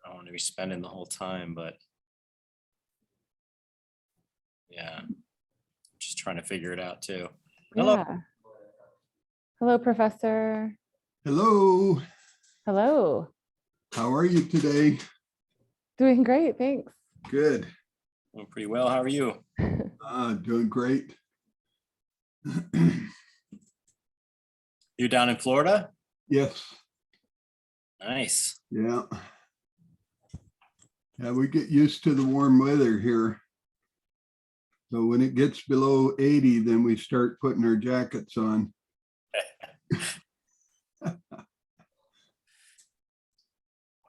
I don't want to be spending the whole time, but yeah, just trying to figure it out too. Hello. Yeah. Hello, Professor. Hello, Hello. how are you today? Doing great, thanks. Good. Doing pretty well. How are you? Doing great. You down in Florida? Yes, Nice. yeah. Yeah, we get used to the warm weather here. So when it gets below 80, then we start putting our jackets on.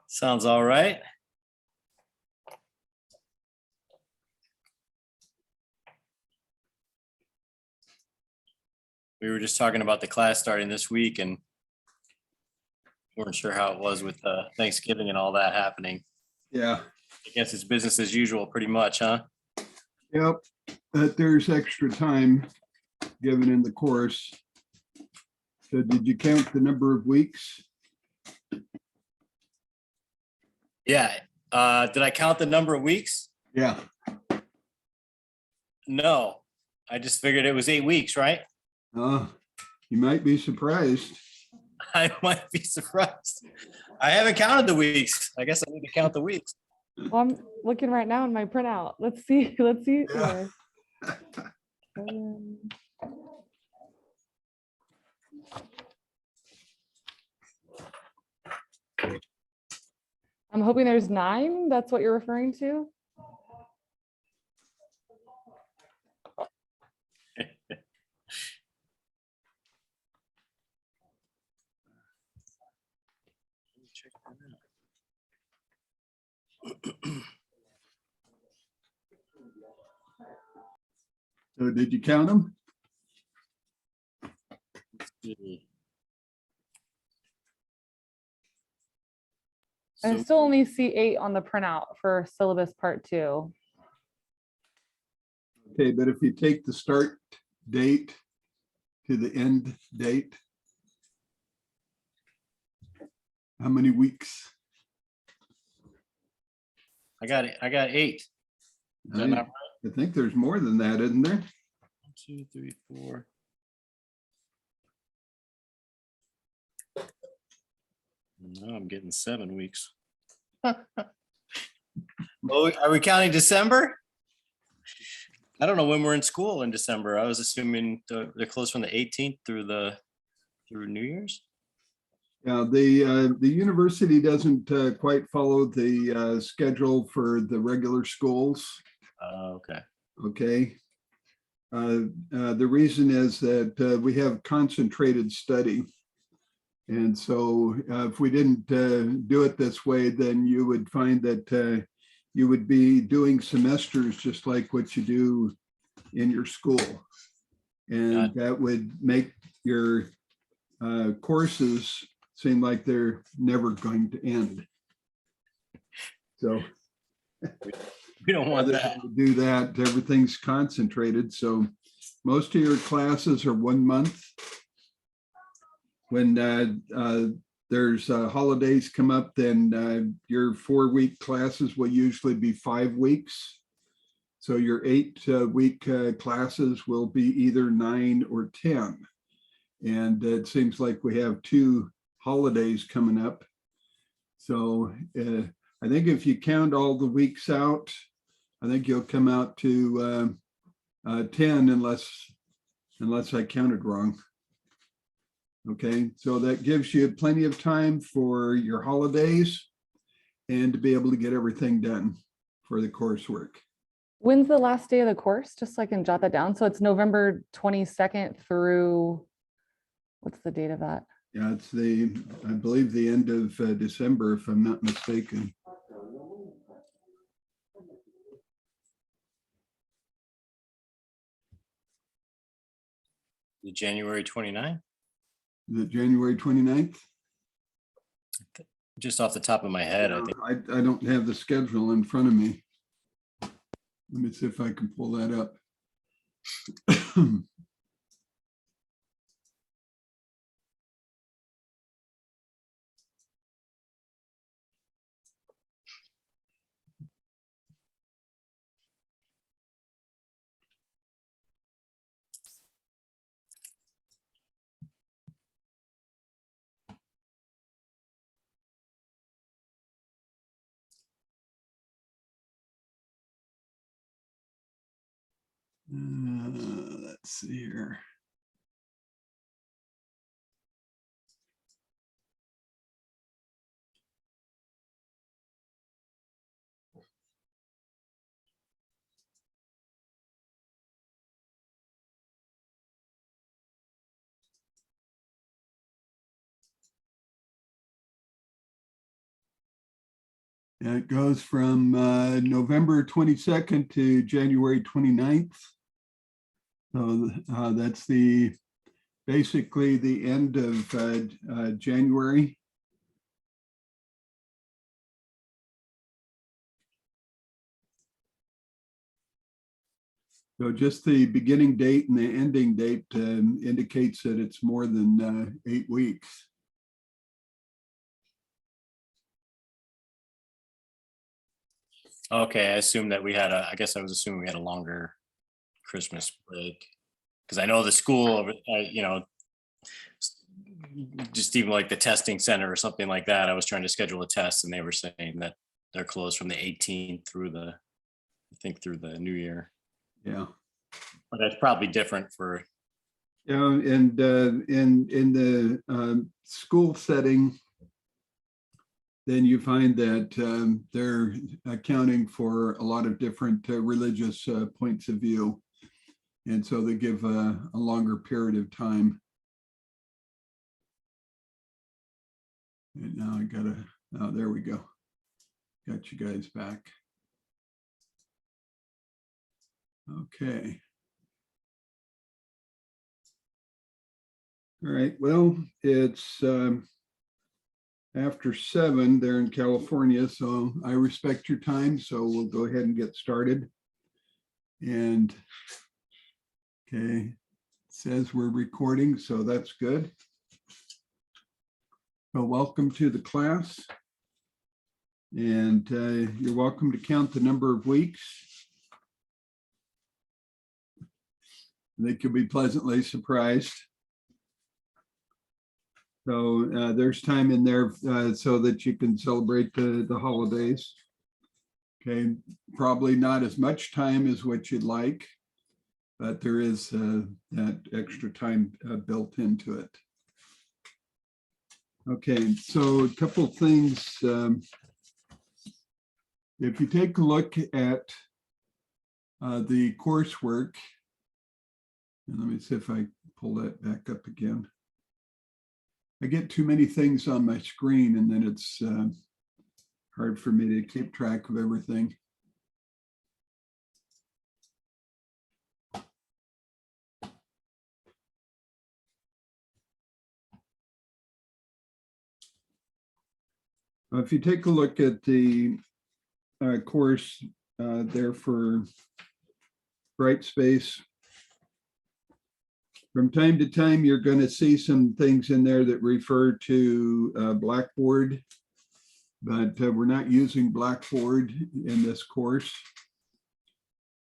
Sounds all right. We were just talking about the class starting this week and weren't sure how it was with Thanksgiving and all that happening. Yeah, I guess it's business as usual pretty much, huh? yep. But there's extra time given in the course. So did you count the number of weeks? Yeah. Did I count the number of weeks? Yeah. No. I just figured it was 8 weeks, right? You might be surprised. I might be surprised. I haven't counted the weeks. I guess I need to count the weeks. Well, I'm looking right now in my printout. Let's see. Let's see. Yeah. I'm hoping there's 9. That's what you're referring to. So did you count them? I So still only see 8 on the printout for syllabus part 2. Okay, but if you take the start date to the end date, how many weeks? I got it. I got 8. Is that not right? I think there's more than that, isn't there? 1, 2, 3, 4. No, I'm getting 7 weeks. Well, are we counting December? I don't know when we're in school in December. I was assuming they're closed from the 18th through New Year's. Yeah, the university doesn't quite follow the schedule for the regular schools. Okay. Okay. The reason is that we have concentrated study. And so if we didn't do it this way, then you would find that you would be doing semesters just like what you do in your school. And that would make your courses seem like they're never going to end. So We don't want that. to do that. Everything's concentrated. So most of your classes are 1 month. When there's holidays come up, then your 4-week classes will usually be 5 weeks. So your 8-week classes will be either 9 or 10. And it seems like we have 2 holidays coming up. So I think if you count all the weeks out, I think you'll come out to 10 unless I counted wrong. Okay, so that gives you plenty of time for your holidays and to be able to get everything done for the coursework. When's the last day of the course? Just so I can jot that down. So it's November 22nd through, what's the date of that? Yeah, it's I believe the end of December, if I'm not mistaken. January 29th? Is it January 29th? Just off the top of my head, I think. I don't have the schedule in front of me. Let me see if I can pull that up. Let's see here. It goes from November 22nd to January 29th. So that's basically the end of January. So just the beginning date and the ending date indicates that it's more than 8 weeks. Okay, I assumed that I guess I was assuming we had a longer Christmas break. Because I know the school, just even like the testing center or something like that, I was trying to schedule a test and they were saying that they're closed from the 18th through I think through the new year. Yeah. But that's probably different for. Yeah, and in the school setting, then you find that they're accounting for a lot of different religious points of view. And so they give a longer period of time. And now I gotta, oh, there we go. Got you guys back. Okay. All right, well, it's after 7 there in California, so I respect your time. So we'll go ahead and get started. And okay, it says we're recording, so that's good. So welcome to the class. And you're welcome to count the number of weeks. I think you'll be pleasantly surprised. So there's time in there so that you can celebrate the holidays. Okay, probably not as much time as what you'd like, but there is that extra time built into it. Okay, so a couple of things. If you take a look at the coursework, and let me see if I pull that back up again. I get too many things on my screen and then it's hard for me to keep track of everything. If you take a look at the course there for Brightspace, from time to time, you're going to see some things in there that refer to Blackboard, but we're not using Blackboard in this course.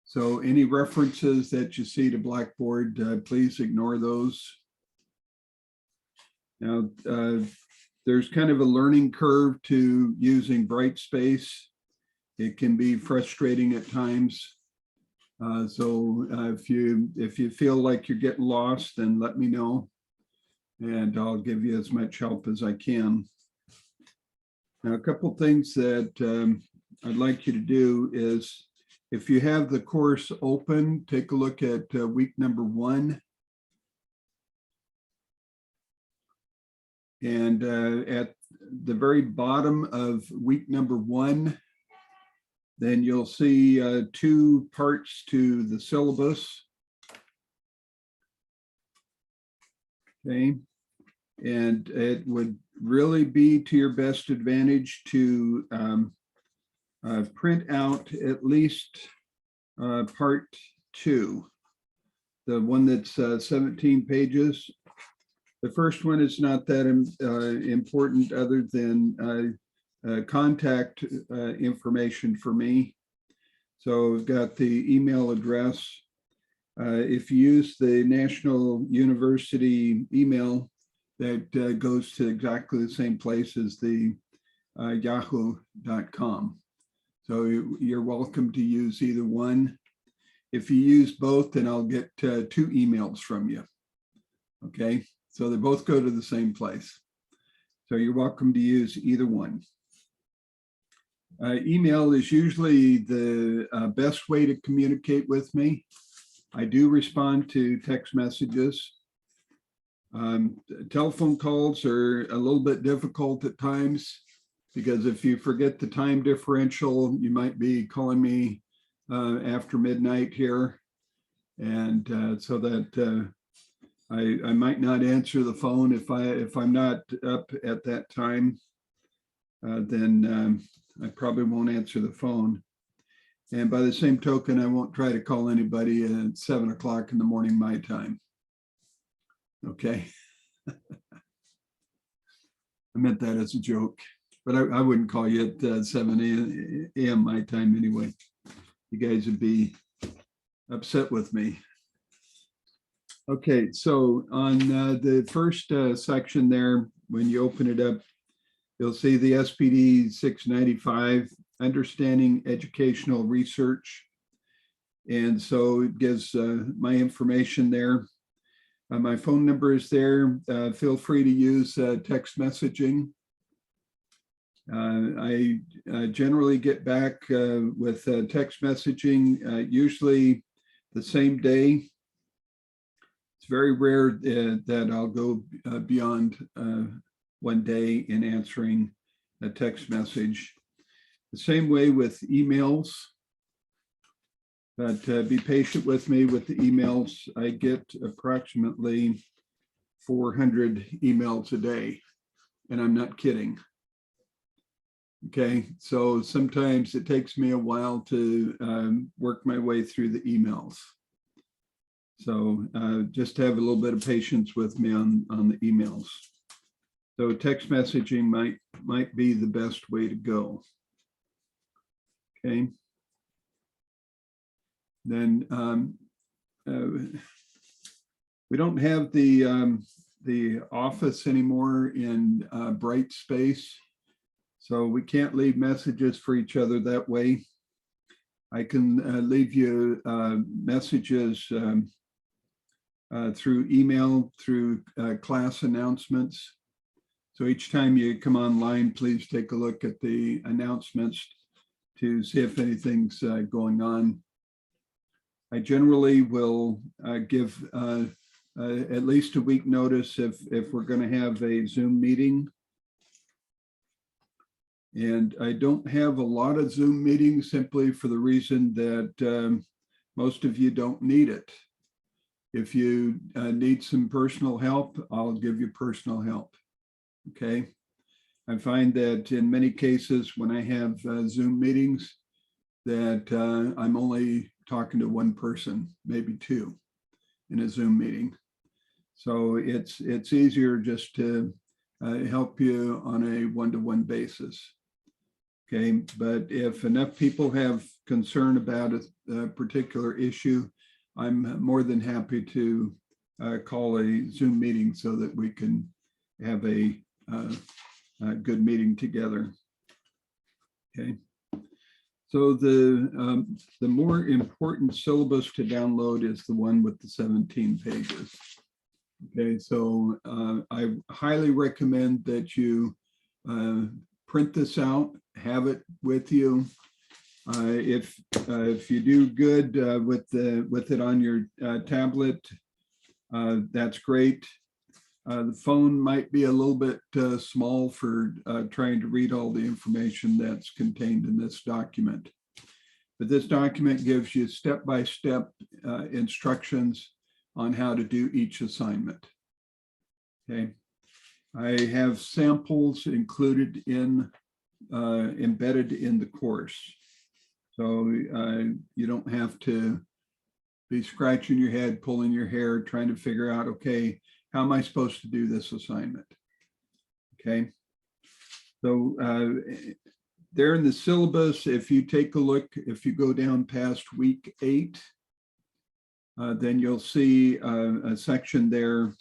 So any references that you see to Blackboard, please ignore those. Now, there's kind of a learning curve to using Brightspace. It can be frustrating at times. So if you feel like you're getting lost, then let me know, and I'll give you as much help as I can. Now, a couple things that I'd like you to do is, if you have the course open, take a look at week number 1. And at the very bottom of week number 1, then you'll see 2 parts to the syllabus. Okay, and it would really be to your best advantage to print out at least part 2, the one that's 17 pages. The first one is not that important other than contact information for me. So we've got the email address. If you use the National University email, that goes to exactly the same place as the yahoo.com. So you're welcome to use either one. If you use both, then I'll get 2 emails from you. Okay, so they both go to the same place. So you're welcome to use either one. Email is usually the best way to communicate with me. I do respond to text messages. Telephone calls are a little bit difficult at times because if you forget the time differential, you might be calling me after midnight here. And so that I might not answer the phone if I'm not up at that time, then I probably won't answer the phone. And by the same token, I won't try to call anybody at 7 o'clock in the morning, my time. Okay. I meant that as a joke, but I wouldn't call you at 7 a.m. my time anyway. You guys would be upset with me. Okay, so on the first section there, when you open it up, you'll see the SPD 695, Understanding Educational Research. And so it gives my information there. My phone number is there. Feel free to use text messaging. I generally get back with text messaging, usually the same day. It's very rare that I'll go beyond 1 day in answering a text message. The same way with emails, but be patient with me with the emails. I get approximately 400 emails a day, and I'm not kidding. Okay, so sometimes it takes me a while to work my way through the emails. So just have a little bit of patience with me on the emails. So text messaging might be the best way to go. Okay. Then we don't have the office anymore in Bright Space, so we can't leave messages for each other that way. I can leave you messages through email, through class announcements. So each time you come online, please take a look at the announcements to see if anything's going on. I generally will give at least a week notice if we're going to have a Zoom meeting. And I don't have a lot of Zoom meetings simply for the reason that most of you don't need it. If you need some personal help, I'll give you personal help. Okay. I find that in many cases when I have Zoom meetings that I'm only talking to one person, maybe 2 in a Zoom meeting. So it's easier just to help you on a one-to-one basis. Okay, but if enough people have concern about a particular issue, I'm more than happy to call a Zoom meeting so that we can have a good meeting together. Okay. So the more important syllabus to download is the one with the 17 pages. Okay, so I highly recommend that you print this out, have it with you. If you do good with it on your tablet, that's great. The phone might be a little bit small for trying to read all the information that's contained in this document. But this document gives you step-by-step instructions on how to do each assignment. Okay, I have samples included in embedded in the course. So you don't have to be scratching your head, pulling your hair, trying to figure out, okay, how am I supposed to do this assignment? Okay, so there in the syllabus, if you take a look, if you go down past week 8, then you'll see a section there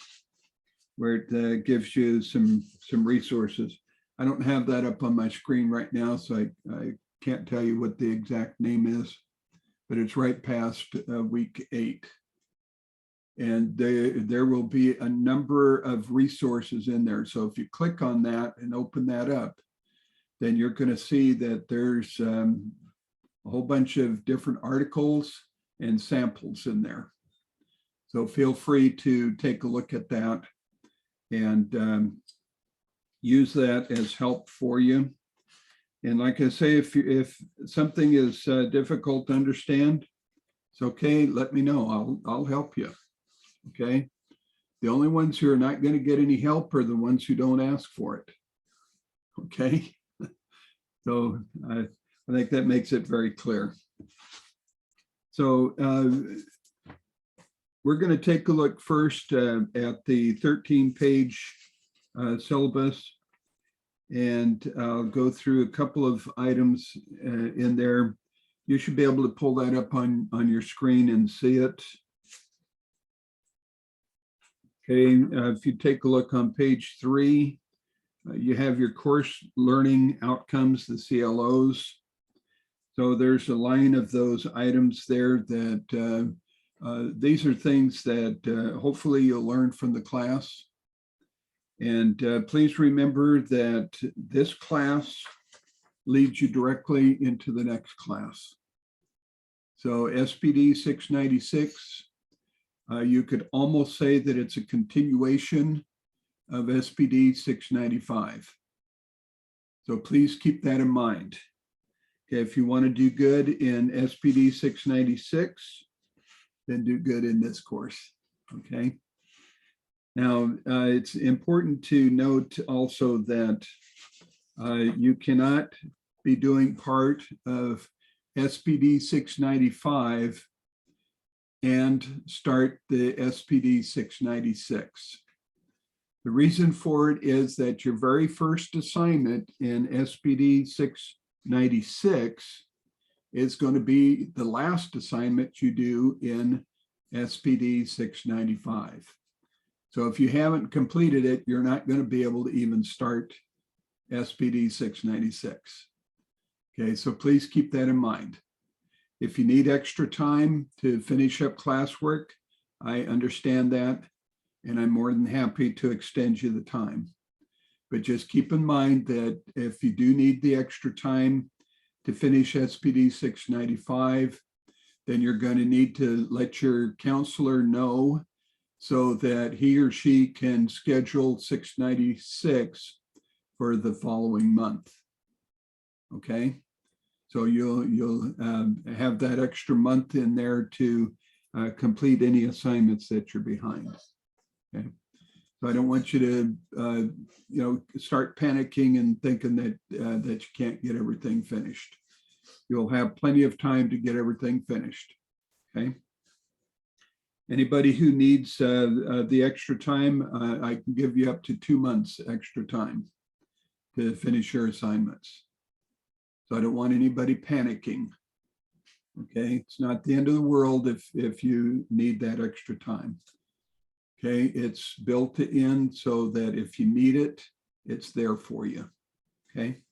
where it gives you some resources. I don't have that up on my screen right now, so I can't tell you what the exact name is, but it's right past week 8. And there will be a number of resources in there. So if you click on that and open that up, then you're going to see that there's a whole bunch of different articles and samples in there. So feel free to take a look at that and use that as help for you. And like I say, if something is difficult to understand, it's okay. Let me know. I'll help you. Okay. The only ones who are not going to get any help are the ones who don't ask for it. Okay. So I think that makes it very clear. So we're going to take a look first at the 13-page syllabus, and I'll go through a couple of items in there. You should be able to pull that up on your screen and see it. Okay, if you take a look on page 3, you have your course learning outcomes, the CLOs. So there's a line of those items there that these are things that hopefully you'll learn from the class. And please remember that this class leads you directly into the next class. So SPD 696, you could almost say that it's a continuation of SPD 695. So please keep that in mind. Okay, if you want to do good in SPD 696, then do good in this course. Okay. Now, it's important to note also that you cannot be doing part of SPD 695 and start the SPD 696. The reason for it is that your very first assignment in SPD 696 is going to be the last assignment you do in SPD 695. So if you haven't completed it, you're not going to be able to even start SPD 696. Okay, so please keep that in mind. If you need extra time to finish up classwork, I understand that, and I'm more than happy to extend you the time. But just keep in mind that if you do need the extra time to finish SPD 695, then you're going to need to let your counselor know so that he or she can schedule 696 for the following month. Okay, so you'll have that extra month in there to complete any assignments that you're behind. Okay, so I don't want you to start panicking and thinking that that you can't get everything finished. You'll have plenty of time to get everything finished. Okay. Anybody who needs the extra time, I can give you up to 2 months extra time to finish your assignments. So I don't want anybody panicking. Okay, it's not the end of the world if you need that extra time. Okay, it's built in so that if you need it, it's there for you. Okay,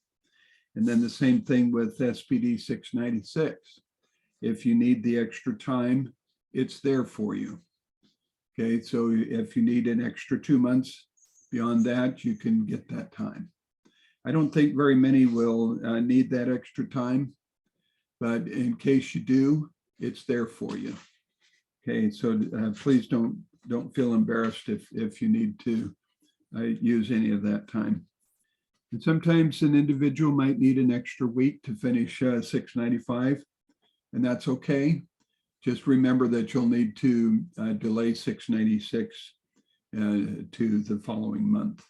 and then the same thing with SPD 696. If you need the extra time, it's there for you. Okay, so if you need an extra 2 months beyond that, you can get that time. I don't think very many will need that extra time, but in case you do, it's there for you. Okay, so please don't feel embarrassed if you need to use any of that time. And sometimes an individual might need an extra week to finish 695, and that's okay. Just remember that you'll need to delay 696 to the following month.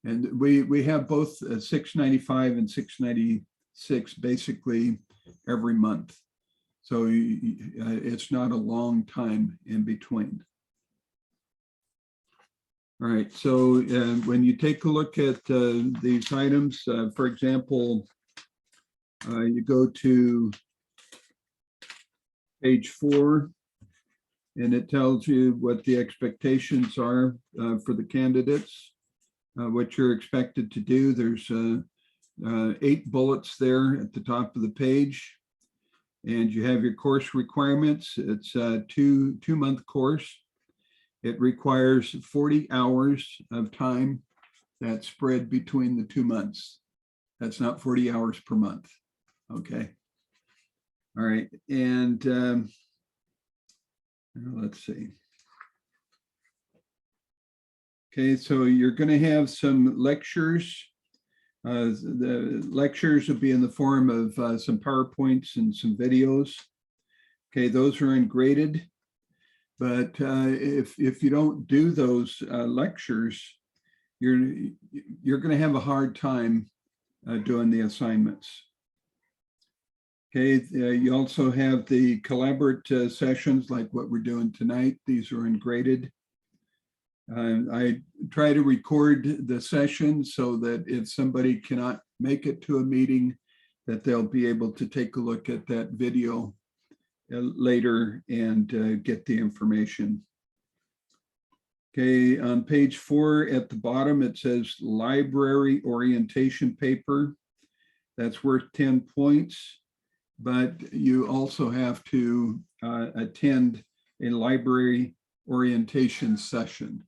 And we have both 695 and 696 basically every month. So it's not a long time in between. All right, so when you take a look at these items, for example, you go to page 4, and it tells you what the expectations are for the candidates, what you're expected to do. There's 8 bullets there at the top of the page. And you have your course requirements. It's a two-month course. It requires 40 hours of time that's spread between the 2 months. That's not 40 hours per month. Okay. All right. And let's see. Okay, so you're going to have some lectures. The lectures will be in the form of some PowerPoints and some videos. Okay, those are ungraded. But if you don't do those lectures, you're going to have a hard time doing the assignments. Okay, you also have the collaborative sessions like what we're doing tonight. These are ungraded. I try to record the session so that if somebody cannot make it to a meeting, that they'll be able to take a look at that video later and get the information. Okay, on page 4 at the bottom, it says library orientation paper. That's worth 10 points, but you also have to attend a library orientation session.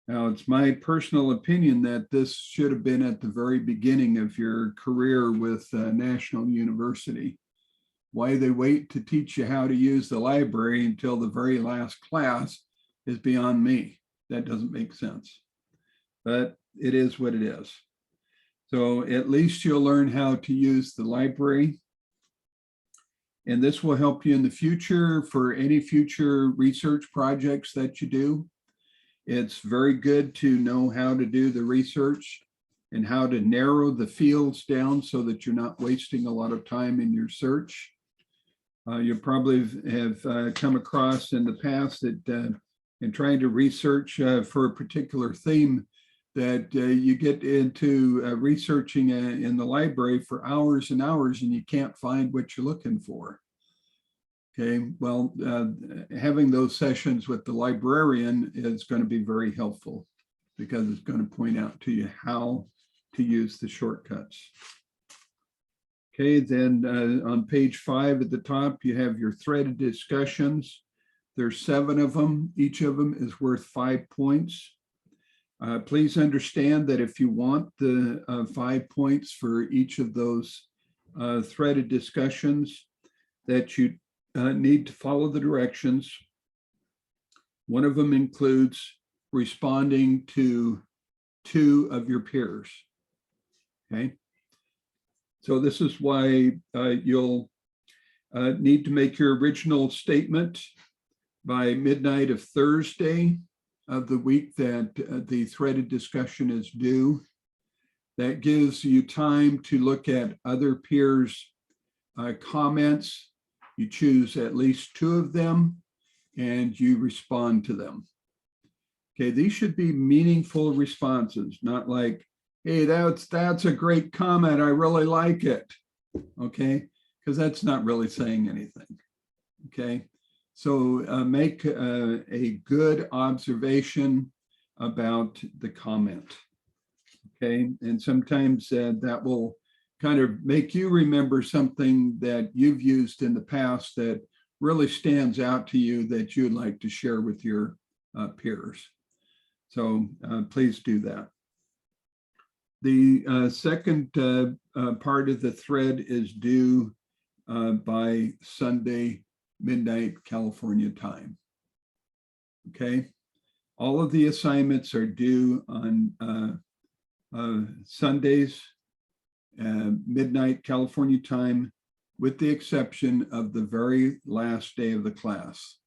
Now, it's my personal opinion that this should have been at the very beginning of your career with National University. Why they wait to teach you how to use the library until the very last class is beyond me. That doesn't make sense, but it is what it is. So at least you'll learn how to use the library. And this will help you in the future for any future research projects that you do. It's very good to know how to do the research and how to narrow the fields down so that you're not wasting a lot of time in your search. You probably have come across in the past that in trying to research for a particular theme that you get into researching in the library for hours and hours and you can't find what you're looking for. Okay, well, having those sessions with the librarian is going to be very helpful because it's going to point out to you how to use the shortcuts. Okay, then on page 5 at the top, you have your threaded discussions. There's 7 of them. Each of them is worth 5 points. Please understand that if you want the 5 points for each of those threaded discussions, that you need to follow the directions. One of them includes responding to 2 of your peers. Okay. So this is why you'll need to make your original statement by midnight of Thursday of the week that the threaded discussion is due. That gives you time to look at other peers' comments. You choose at least 2 of them and you respond to them. Okay, these should be meaningful responses, not like, hey, that's a great comment, I really like it. Okay, because that's not really saying anything. Okay, so make a good observation about the comment. Okay, and sometimes that will kind of make you remember something that you've used in the past that really stands out to you that you'd like to share with your peers. So please do that. The second part of the thread is due by Sunday, midnight, California time. Okay, all of the assignments are due on Sundays, midnight, California time, with the exception of the very last day of the class.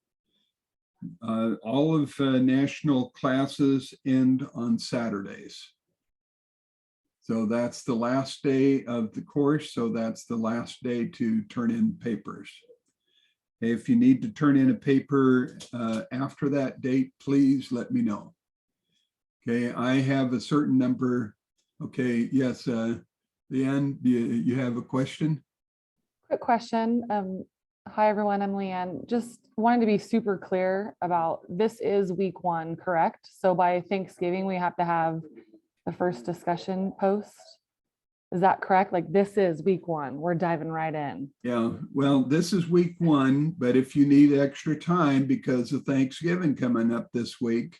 All of national classes end on Saturdays. So that's the last day of the course. So that's the last day to turn in papers. If you need to turn in a paper after that date, please let me know. Okay, I have a certain number. Okay, yes, Leanne, you have a question? Quick question. Hi, everyone. I'm Leanne. Just wanted to be super clear about this is week 1, correct? So by Thanksgiving, we have to have the first discussion post. Is that correct? Like this is week one, we're diving right in. Yeah, well, this is week one, but if you need extra time because of Thanksgiving coming up this week,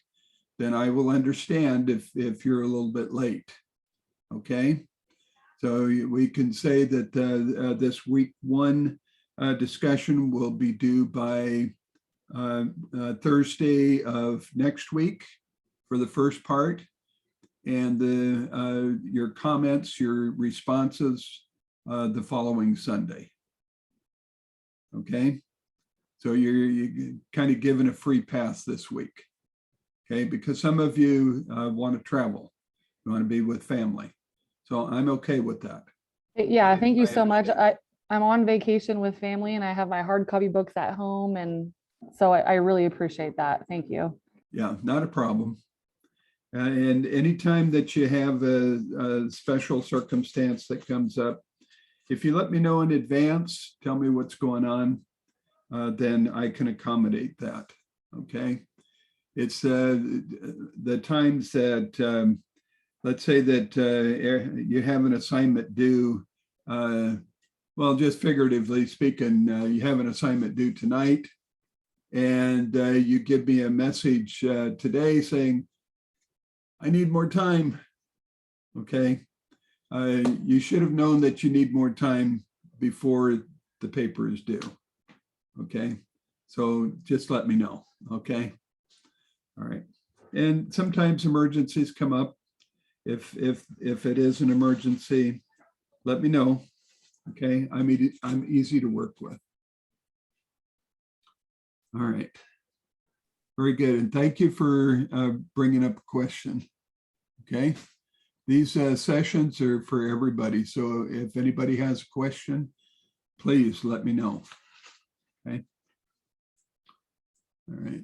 then I will understand if you're a little bit late. Okay, so we can say that this week one discussion will be due by Thursday of next week for the first part, and your comments, your responses the following Sunday. Okay, so you're kind of given a free pass this week. Okay, because some of you want to travel, you want to be with family. So I'm okay with that. Yeah, thank you I so much. understand. I'm on vacation with family and I have my hard copy books at home. And so I really appreciate that. Thank you. Yeah, not a problem. And anytime that you have a special circumstance that comes up, if you let me know in advance, tell me what's going on, then I can accommodate that. Okay. It's the times that, let's say that you have an assignment due, well, just figuratively speaking, you have an assignment due tonight, and you give me a message today saying, I need more time. Okay. You should have known that you need more time before the paper is due. Okay. So just let me know. Okay. All right. And sometimes emergencies come up. If it is an emergency, let me know. Okay. I'm easy to work with. All right. Very good. And thank you for bringing up a question. Okay. These sessions are for everybody. So if anybody has a question, please let me know. Okay. All right.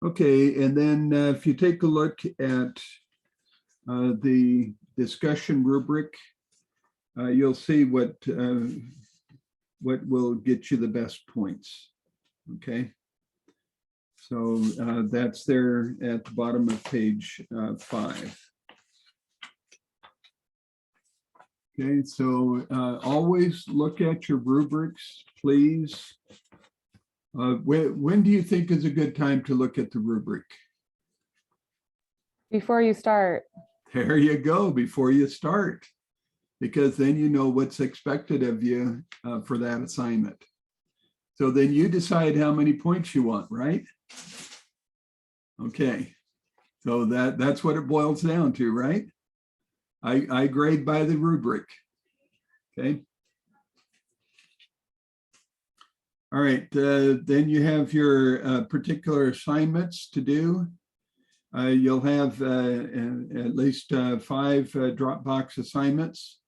Okay. And then if you take a look at the discussion rubric, you'll see what will get you the best points. Okay. So that's there at the bottom of page 5. Okay, so always look at your rubrics, please. When do you think is a good time to look at the rubric? Before you start. There you go, before you start, because then you know what's expected of you for that assignment. So then you decide how many points you want, right? Okay, so that's what it boils down to, right? I grade by the rubric. Okay. All right, then you have your particular assignments to do. You'll have at least 5 Dropbox assignments.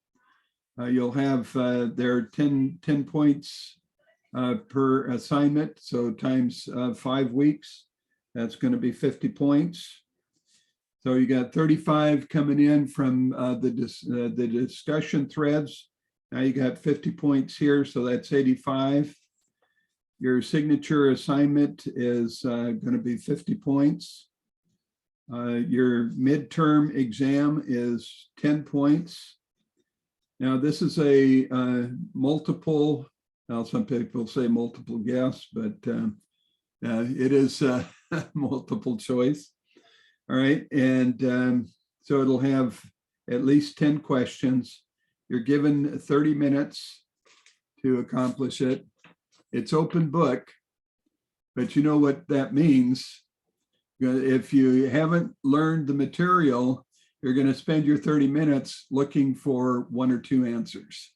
You'll have there are 10 points per assignment. So times 5 weeks, that's going to be 50 points. So you got 35 coming in from the discussion threads. Now you got 50 points here, so that's 85. Your signature assignment is going to be 50 points. Your midterm exam is 10 points. Now this is a multiple, well, some people say multiple guess, but it is multiple choice. All right, and so it'll have at least 10 questions. You're given 30 minutes to accomplish it. It's open book, but you know what that means. If you haven't learned the material, you're going to spend your 30 minutes looking for 1 or 2 answers.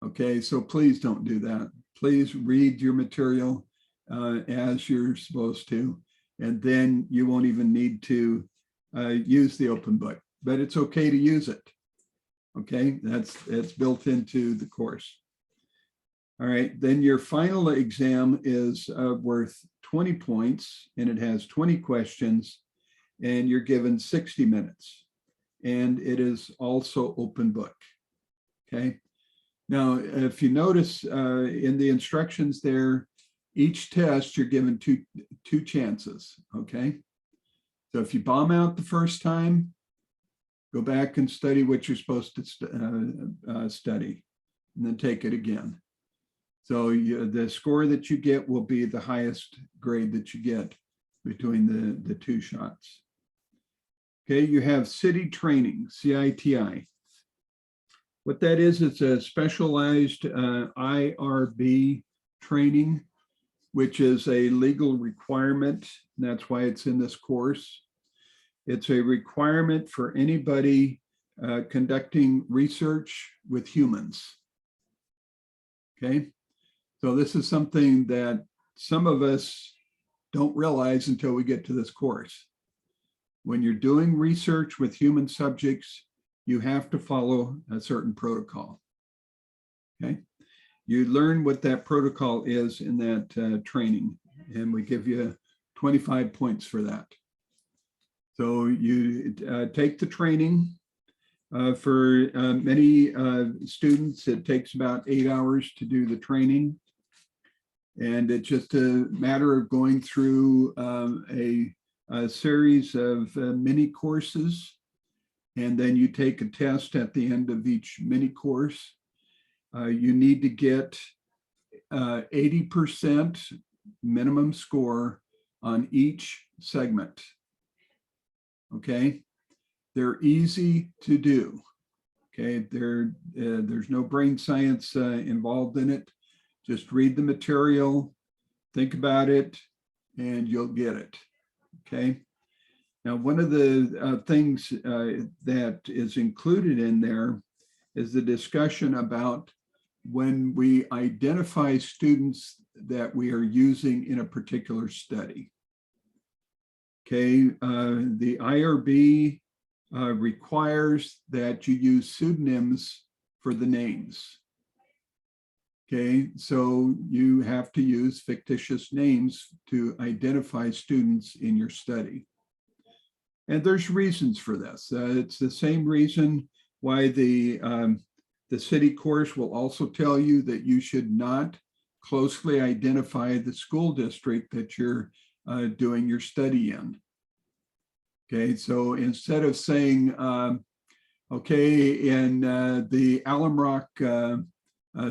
Okay, so please don't do that. Please read your material as you're supposed to, and then you won't even need to use the open book, but it's okay to use it. Okay, that's built into the course. All right, then your final exam is worth 20 points, and it has 20 questions, and you're given 60 minutes, and it is also open book. Okay, now if you notice in the instructions there, each test you're given two chances. Okay, so if you bomb out the first time, Go back and study what you're supposed to study, and then take it again. So the score that you get will be the highest grade that you get between the two shots. Okay, you have city training, CITI. What that is, it's a specialized IRB training, which is a legal requirement. That's why it's in this course. It's a requirement for anybody conducting research with humans. Okay, so this is something that some of us don't realize until we get to this course. When you're doing research with human subjects, you have to follow a certain protocol. Okay, you learn what that protocol is in that training, and we give you 25 points for that. So you take the training. For many students, it takes about 8 hours to do the training. And it's just a matter of going through a series of mini courses. And then you take a test at the end of each mini course. You need to get 80% minimum score on each segment. Okay, they're easy to do. Okay, there's no brain science involved in it. Just read the material, think about it, and you'll get it. Okay. Now, one of the things that is included in there is the discussion about when we identify students that we are using in a particular study. Okay, the IRB requires that you use pseudonyms for the names. Okay, so you have to use fictitious names to identify students in your study. And there's reasons for this. It's the same reason why the city course will also tell you that you should not closely identify the school district that you're doing your study in. Okay, so instead of saying, okay, in the Alum Rock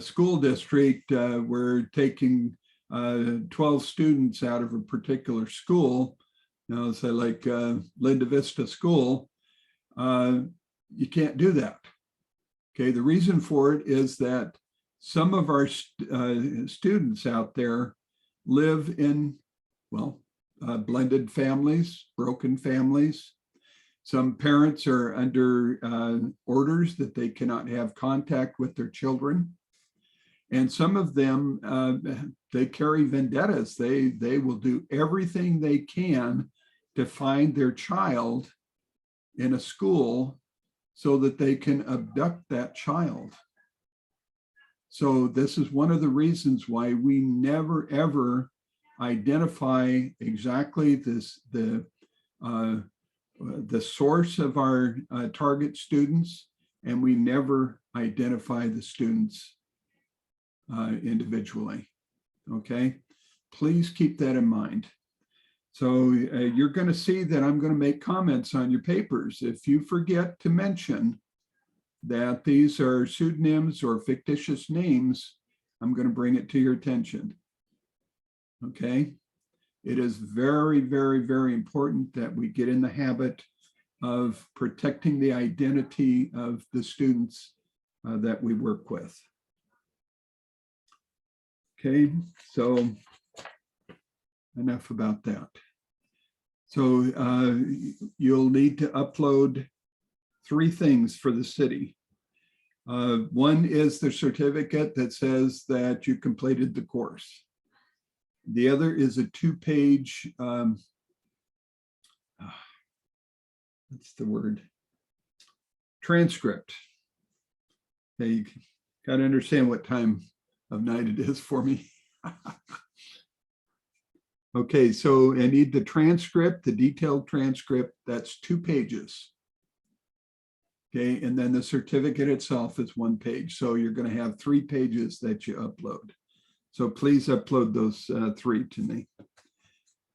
school district, we're taking 12 students out of a particular school, say like Linda Vista School, you can't do that. Okay, the reason for it is that some of our students out there live in, well, blended families, broken families. Some parents are under orders that they cannot have contact with their children. And some of them, they carry vendettas. They will do everything they can to find their child in a school so that they can abduct that child. So this is one of the reasons why we never, ever identify exactly the source of our target students, and we never identify the students individually. Okay, please keep that in mind. So you're going to see that I'm going to make comments on your papers. If you forget to mention that these are pseudonyms or fictitious names, I'm going to bring it to your attention. Okay, it is very, very, very important that we get in the habit of protecting the identity of the students that we work with. Okay, so enough about that. So you'll need to upload 3 things for the city. One is the certificate that says that you completed the course. The other is a 2-page, what's the word? Transcript. Okay, you got to understand what time of night it is for me. Okay, so I need the transcript, the detailed transcript. That's 2 pages. Okay, and then the certificate itself is 1 page. So you're going to have 3 pages that you upload. So please upload those 3 to me.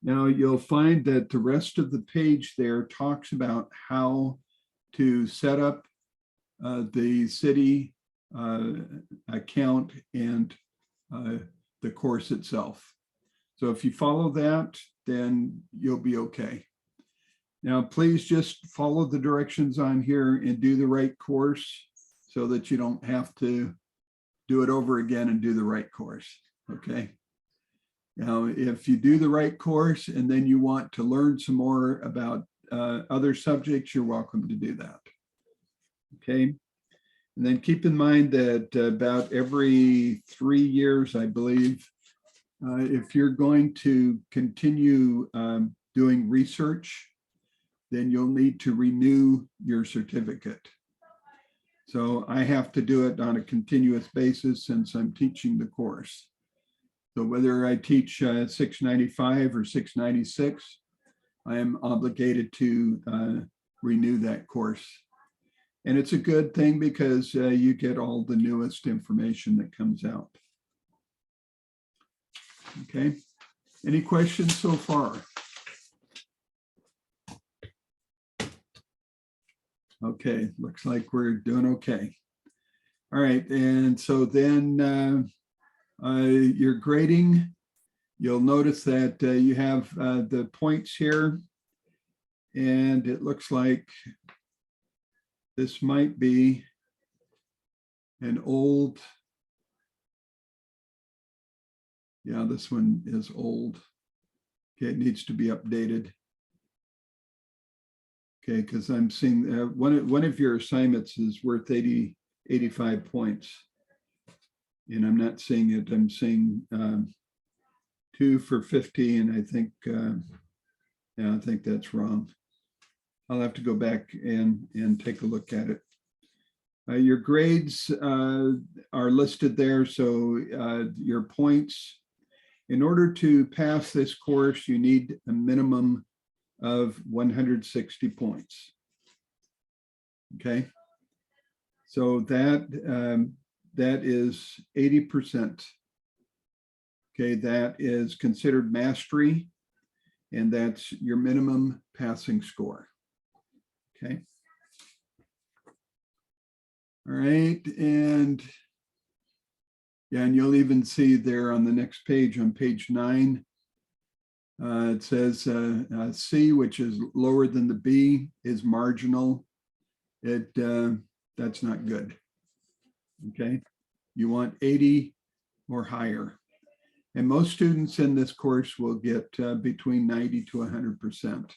Now you'll find that the rest of the page there talks about how to set up the city account and the course itself. So if you follow that, then you'll be okay. Now, please just follow the directions on here and do the right course so that you don't have to do it over again and do the right course, okay? Now, if you do the right course and then you want to learn some more about other subjects, you're welcome to do that, okay? And then keep in mind that about every 3 years, I believe, if you're going to continue doing research, then you'll need to renew your certificate. So I have to do it on a continuous basis since I'm teaching the course. So whether I teach 695 or 696, I am obligated to renew that course. And it's a good thing because you get all the newest information that comes out. Okay, any questions so far? Okay, looks like we're doing okay. All right, and so then your grading, you'll notice that you have the points here, and it looks like this might be an old, yeah, this one is old. Okay, it needs to be updated. Okay, because I'm seeing one of your assignments is worth 85 points. And I'm not seeing it. I'm seeing 2 for 50, and I think, yeah, I think that's wrong. I'll have to go back and take a look at it. Your grades are listed there. So your points, in order to pass this course, you need a minimum of 160 points. Okay, so that is 80%. Okay, that is considered mastery, and that's your minimum passing score. Okay. All right, and yeah, and you'll even see there on the next page, on page 9, it says C, which is lower than the B, is marginal. That's not good. Okay, you want 80 or higher. And most students in this course will get between 90 to 100%.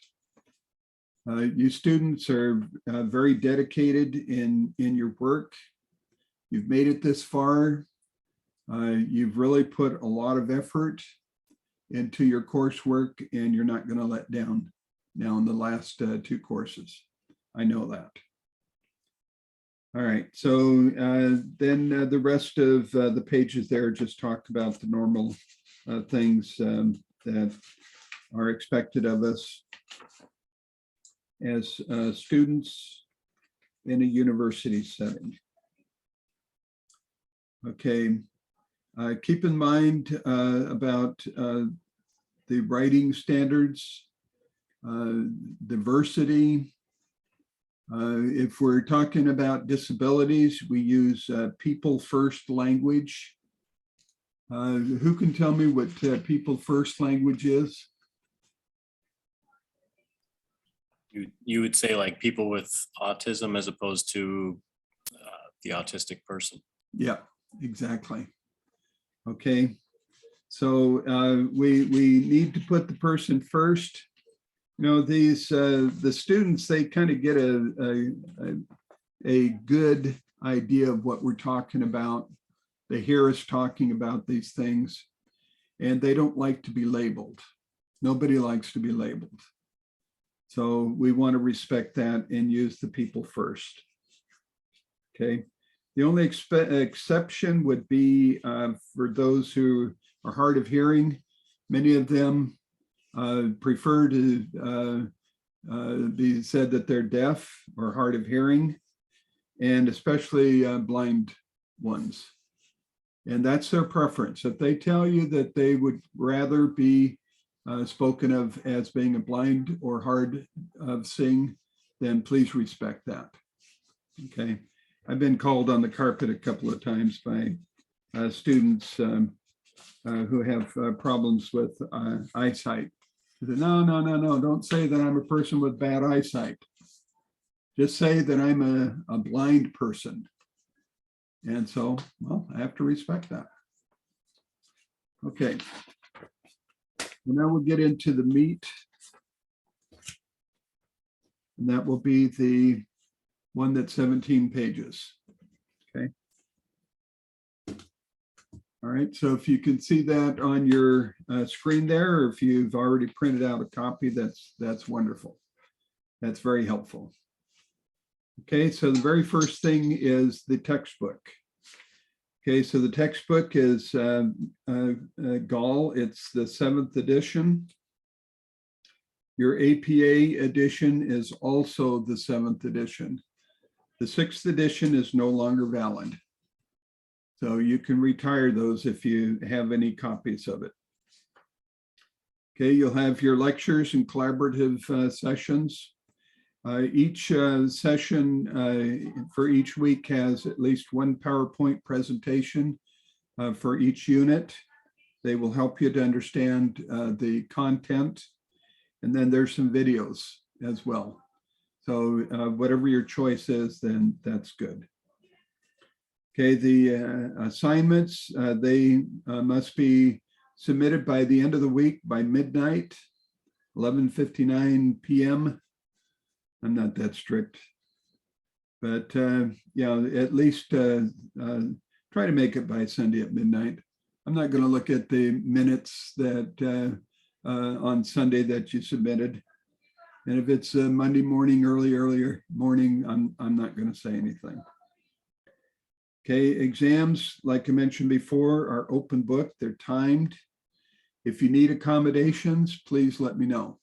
You students are very dedicated in your work. You've made it this far. You've really put a lot of effort into your coursework, and you're not going to let down now in the last 2 courses. I know that. All right, so then the rest of the pages there just talked about the normal things that are expected of us as students in a university setting. Okay, keep in mind about the writing standards, diversity. If we're talking about disabilities, we use people first language. Who can tell me what people first language is? You would say like people with autism as opposed to the autistic person. Yeah, Exactly. Okay, so we need to put the person first. You know, these the students, they kind of get a good idea of what we're talking about. They hear us talking about these things, and they don't like to be labeled. Nobody likes to be labeled. So we want to respect that and use the people first. Okay. The only exception would be for those who are hard of hearing. Many of them prefer to be said that they're deaf or hard of hearing, and especially blind ones. And that's their preference. If they tell you that they would rather be spoken of as being a blind or hard of seeing, then please respect that. Okay. I've been called on the carpet a couple of times by students who have problems with eyesight. I said, no, don't say that I'm a person with bad eyesight. Just say that I'm a blind person. And so, well, I have to respect that. Okay. And now we'll get into the meat. And that will be the one that's 17 pages. Okay. All right, so if you can see that on your screen there, or if you've already printed out a copy, that's wonderful. That's very helpful. Okay, so the very first thing is the textbook. Okay, so the textbook is Gall. It's the 7th edition. Your APA edition is also the 7th edition. The 6th edition is no longer valid. So you can retire those if you have any copies of it. Okay, you'll have your lectures and collaborative sessions. Each session for each week has at least one PowerPoint presentation for each unit. They will help you to understand the content. And then there's some videos as well. So whatever your choice is, then that's good. Okay, the assignments, they must be submitted by the end of the week by midnight, 11:59 p.m. I'm not that strict, but yeah, at least try to make it by Sunday at midnight. I'm not going to look at the minutes that on Sunday that you submitted. And if it's Monday morning, earlier morning, I'm not going to say anything. Okay, exams, like I mentioned before, are open book. They're timed. If you need accommodations, please let me know.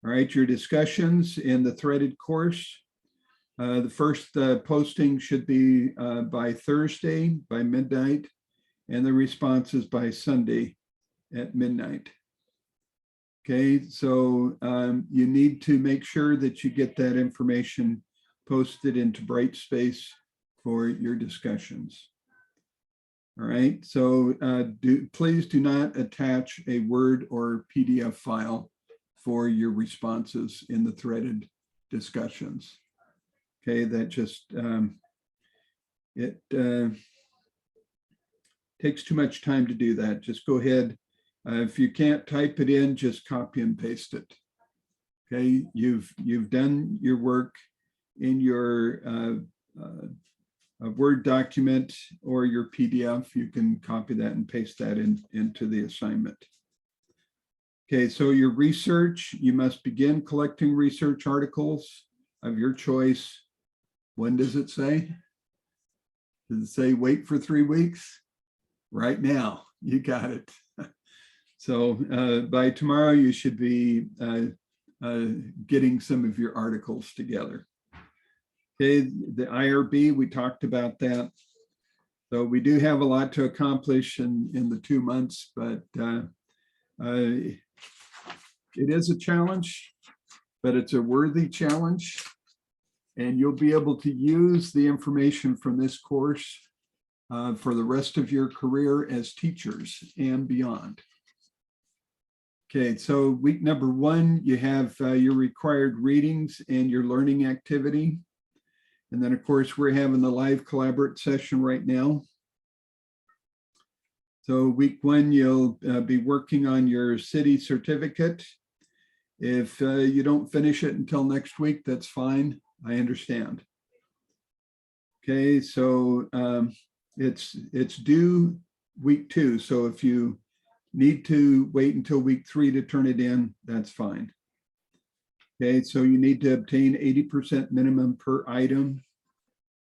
All right, your discussions in the threaded course. The first posting should be by Thursday by midnight, and the responses by Sunday at midnight. Okay, so you need to make sure that you get that information posted into Brightspace for your discussions. All right, so please do not attach a Word or PDF file for your responses in the threaded discussions. Okay, that just, takes too much time to do that. Just go ahead. If you can't type it in, just copy and paste it. Okay, you've done your work in your a Word document or your PDF. You can copy that and paste that into the assignment. Okay, so your research, you must begin collecting research articles of your choice. When does it say? Does it say wait for 3 weeks? Right now, you got it. So by tomorrow, you should be getting some of your articles together. Okay, the IRB, we talked about that. So we do have a lot to accomplish in the 2 months, but it is a challenge, but it's a worthy challenge. And you'll be able to use the information from this course for the rest of your career as teachers and beyond. Okay, so week number 1, you have your required readings and your learning activity. And then, of course, we're having the live collaborate session right now. So week 1, you'll be working on your city certificate. If you don't finish it until next week, that's fine. I understand. Okay, so it's due week 2. So if you need to wait until week 3 to turn it in, that's fine. Okay, so you need to obtain 80% minimum per item,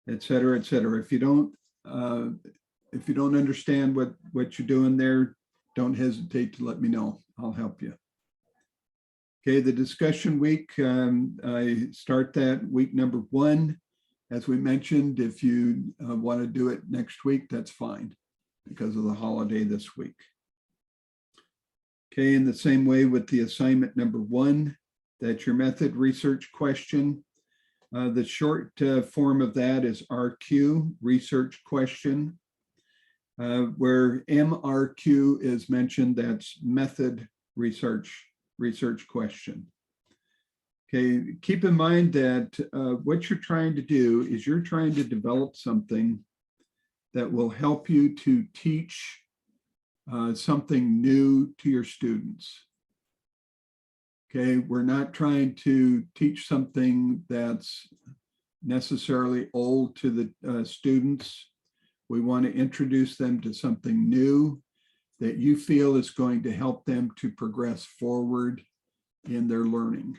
et cetera, et cetera. If you don't understand what you're doing there, don't hesitate to let me know. I'll help you. Okay, the discussion week, I start that week number 1. As we mentioned, if you want to do it next week, that's fine because of the holiday this week. Okay, in the same way with the assignment number 1, That's your method research question. The short form of that is RQ, research question. Where MRQ is mentioned, that's method research question. Okay, keep in mind that what you're trying to do is you're trying to develop something that will help you to teach something new to your students. Okay, we're not trying to teach something that's necessarily old to the students. We want to introduce them to something new that you feel is going to help them to progress forward in their learning.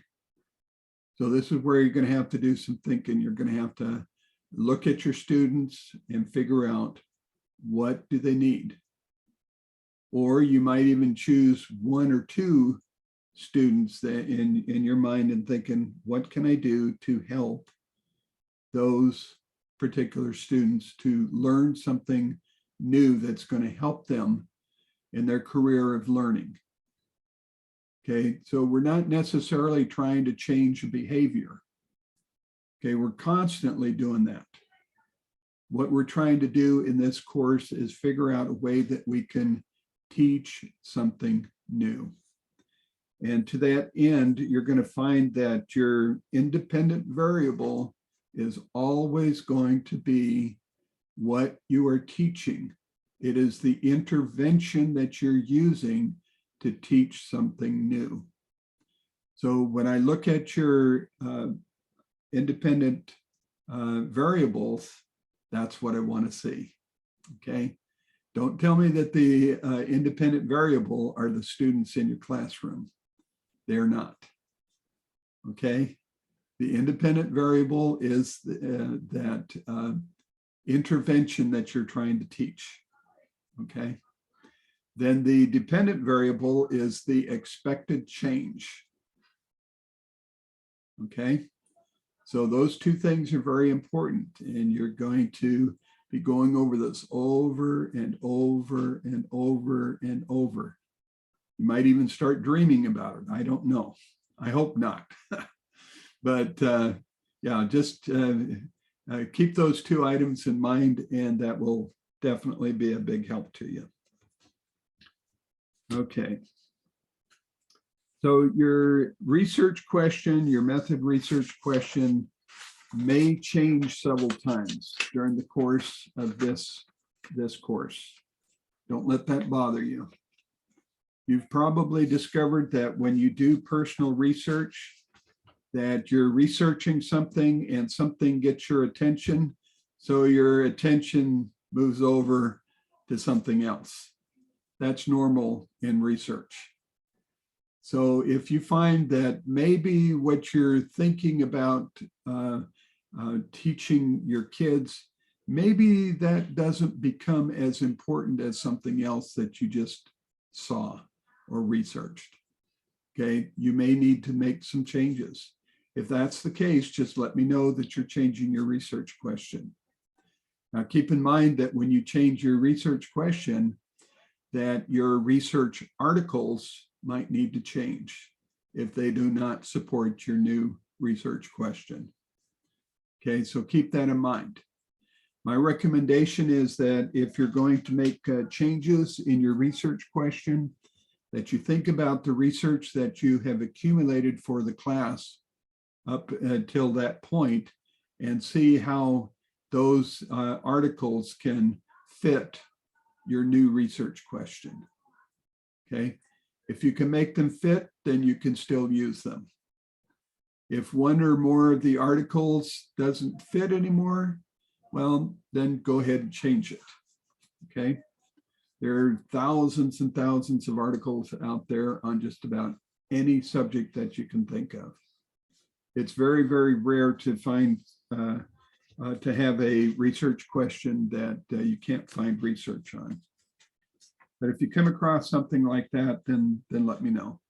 So this is where you're going to have to do some thinking. You're going to have to look at your students and figure out what do they need. Or you might even choose one or two students that in your mind and thinking, what can I do to help those particular students to learn something new that's going to help them in their career of learning. Okay, so we're not necessarily trying to change a behavior. Okay, we're constantly doing that. What we're trying to do in this course is figure out a way that we can teach something new. And to that end, you're going to find that your independent variable is always going to be what you are teaching. It is the intervention that you're using to teach something new. So when I look at your independent variables, that's what I want to see, okay? Don't tell me that the independent variable are the students in your classroom. They're not, okay? The independent variable is that intervention that you're trying to teach, okay? Then the dependent variable is the expected change, okay? So those two things are very important, and you're going to be going over this over and over and over and over. You might even start dreaming about it. I don't know. I hope not. But yeah, just keep those two items in mind, and that will definitely be a big help to you. Okay. So your research question, your method research question may change several times during the course of this course. Don't let that bother you. You've probably discovered that when you do personal research, that you're researching something and something gets your attention, so your attention moves over to something else. That's normal in research. So if you find that maybe what you're thinking about teaching your kids, maybe that doesn't become as important as something else that you just saw or researched, okay? You may need to make some changes. If that's the case, just let me know that you're changing your research question. Now, keep in mind that when you change your research question, that your research articles might need to change if they do not support your new research question. Okay, so keep that in mind. My recommendation is that if you're going to make changes in your research question, that you think about the research that you have accumulated for the class up until that point and see how those articles can fit your new research question, okay? If you can make them fit, then you can still use them. If one or more of the articles doesn't fit anymore, well, then go ahead and change it, okay? There are thousands and thousands of articles out there on just about any subject that you can think of. It's very, very rare to find, to have a research question that you can't find research on. But if you come across something like that, then let me know,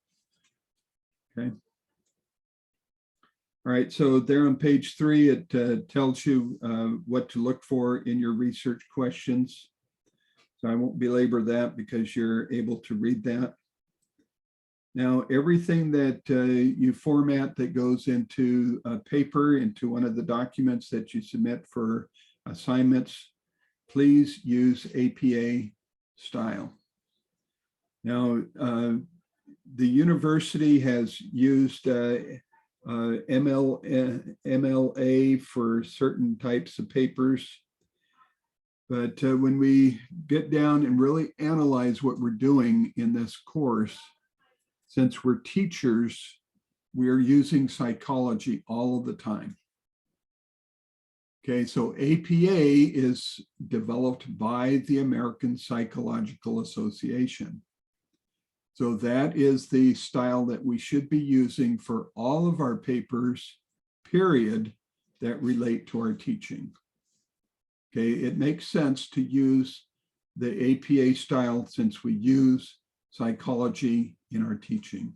okay? All right, so there on page 3, it tells you what to look for in your research questions. So I won't belabor that because you're able to read that. Now, everything that you format that goes into a paper, into one of the documents that you submit for assignments, please use APA style. Now, the university has used MLA for certain types of papers. But when we get down and really analyze what we're doing in this course, since we're teachers, we're using psychology all of the time. Okay, so APA is developed by the American Psychological Association. So that is the style that we should be using for all of our papers, period, that relate to our teaching. Okay, it makes sense to use the APA style since we use psychology in our teaching.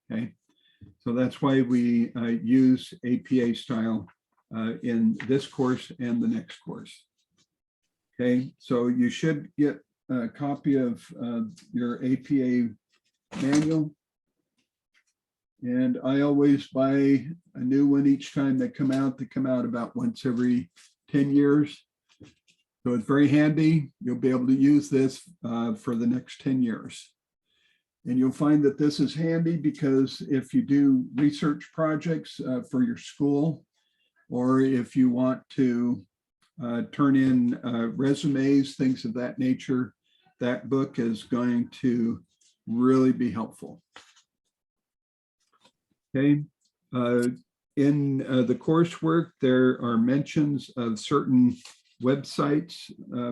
Okay, so that's why we use APA style in this course and the next course. Okay, so you should get a copy of your APA manual. And I always buy a new one each time they come out. They come out about once every 10 years. So it's very handy. You'll be able to use this for the next 10 years. And you'll find that this is handy because if you do research projects for your school, or if you want to turn in resumes, things of that nature, that book is going to really be helpful. Okay. In the coursework, there are mentions of certain websites,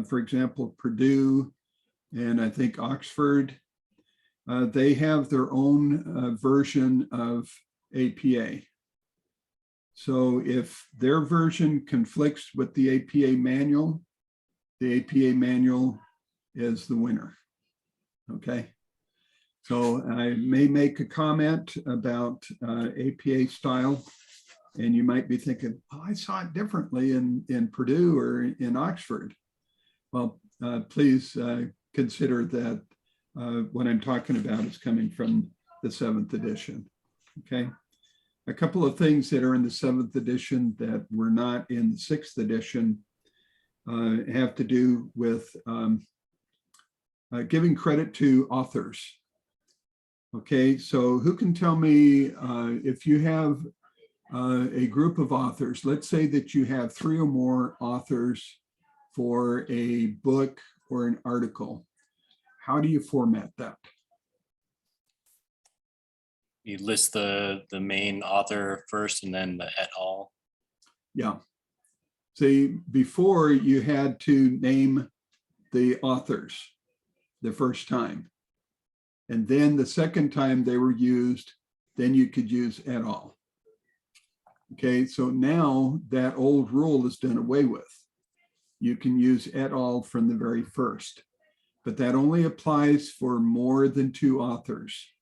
for example, Purdue and I think Oxford. They have their own version of APA. So if their version conflicts with the APA manual is the winner. Okay. So I may make a comment about APA style, and you might be thinking, oh, I saw it differently in Purdue or in Oxford. Well, please consider that what I'm talking about is coming from the 7th edition. Okay. A couple of things that are in the 7th edition that were not in the 6th edition have to do with giving credit to authors. Okay, so who can tell me if you have a group of authors, let's say that you have 3 or more authors for a book or an article, how do you format that? You list the main author first and then the et al. Yeah. See, before you had to name the authors the first time. And then the second time they were used, then you could use et al. Okay, so now that old rule is done away with. You can use et al. From the very first, but that only applies for more than 2 authors.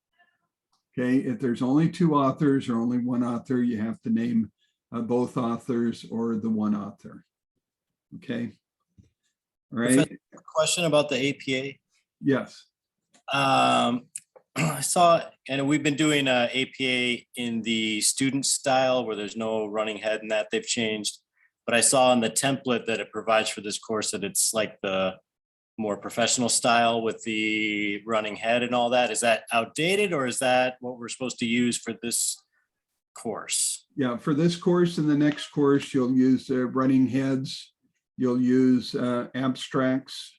Okay, if there's only 2 authors or only 1 author, you have to name both authors or the 1 author. Okay, all right. Professor, question about the APA. Yes. I saw, and we've been doing APA in the student style where there's no running head and that they've changed. But I saw in the template that it provides for this course that it's like the more professional style with the running head and all that. Is that outdated or is that what we're supposed to use for this course? Yeah, for this course and the next course, you'll use running heads. You'll use abstracts.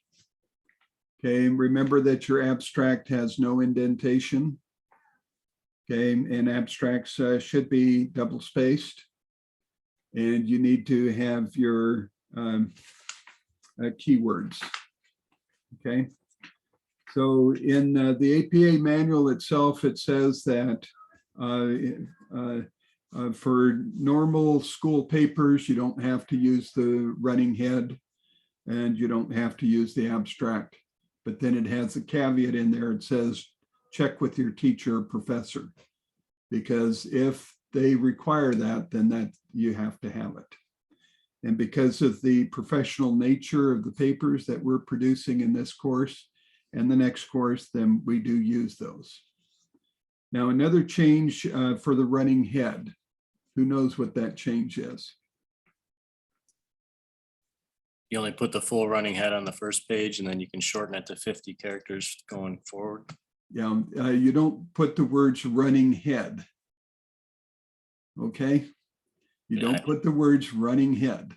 Okay, remember that your abstract has no indentation. Okay, and abstracts should be double spaced. And you need to have your keywords. Okay, so in the APA manual itself, it says that for normal school papers, you don't have to use the running head and you don't have to use the abstract. But then it has a caveat in there. It says, check with your teacher or professor, because if they require that, then that you have to have it. And because of the professional nature of the papers that we're producing in this course and the next course, then we do use those. Now, another change for the running head. Who knows what that change is? You only put the full running head on the first page and then you can shorten it to 50 characters going forward. Yeah, you don't put the words running head. Okay, you don't put the words running head.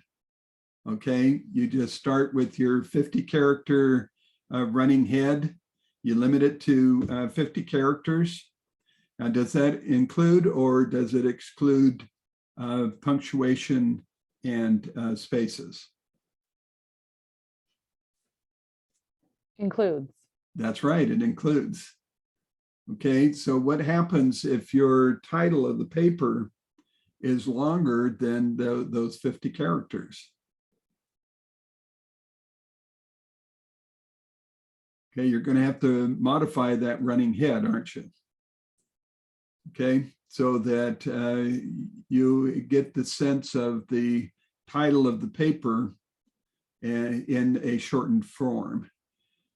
Okay, you just start with your 50 character running head. You limit it to 50 characters. Now, does that include or does it exclude punctuation and spaces? Includes. That's right, it includes. Okay, so what happens if your title of the paper is longer than those 50 characters? Okay, you're going to have to modify that running head, aren't you? Okay, so that you get the sense of the title of the paper in a shortened form.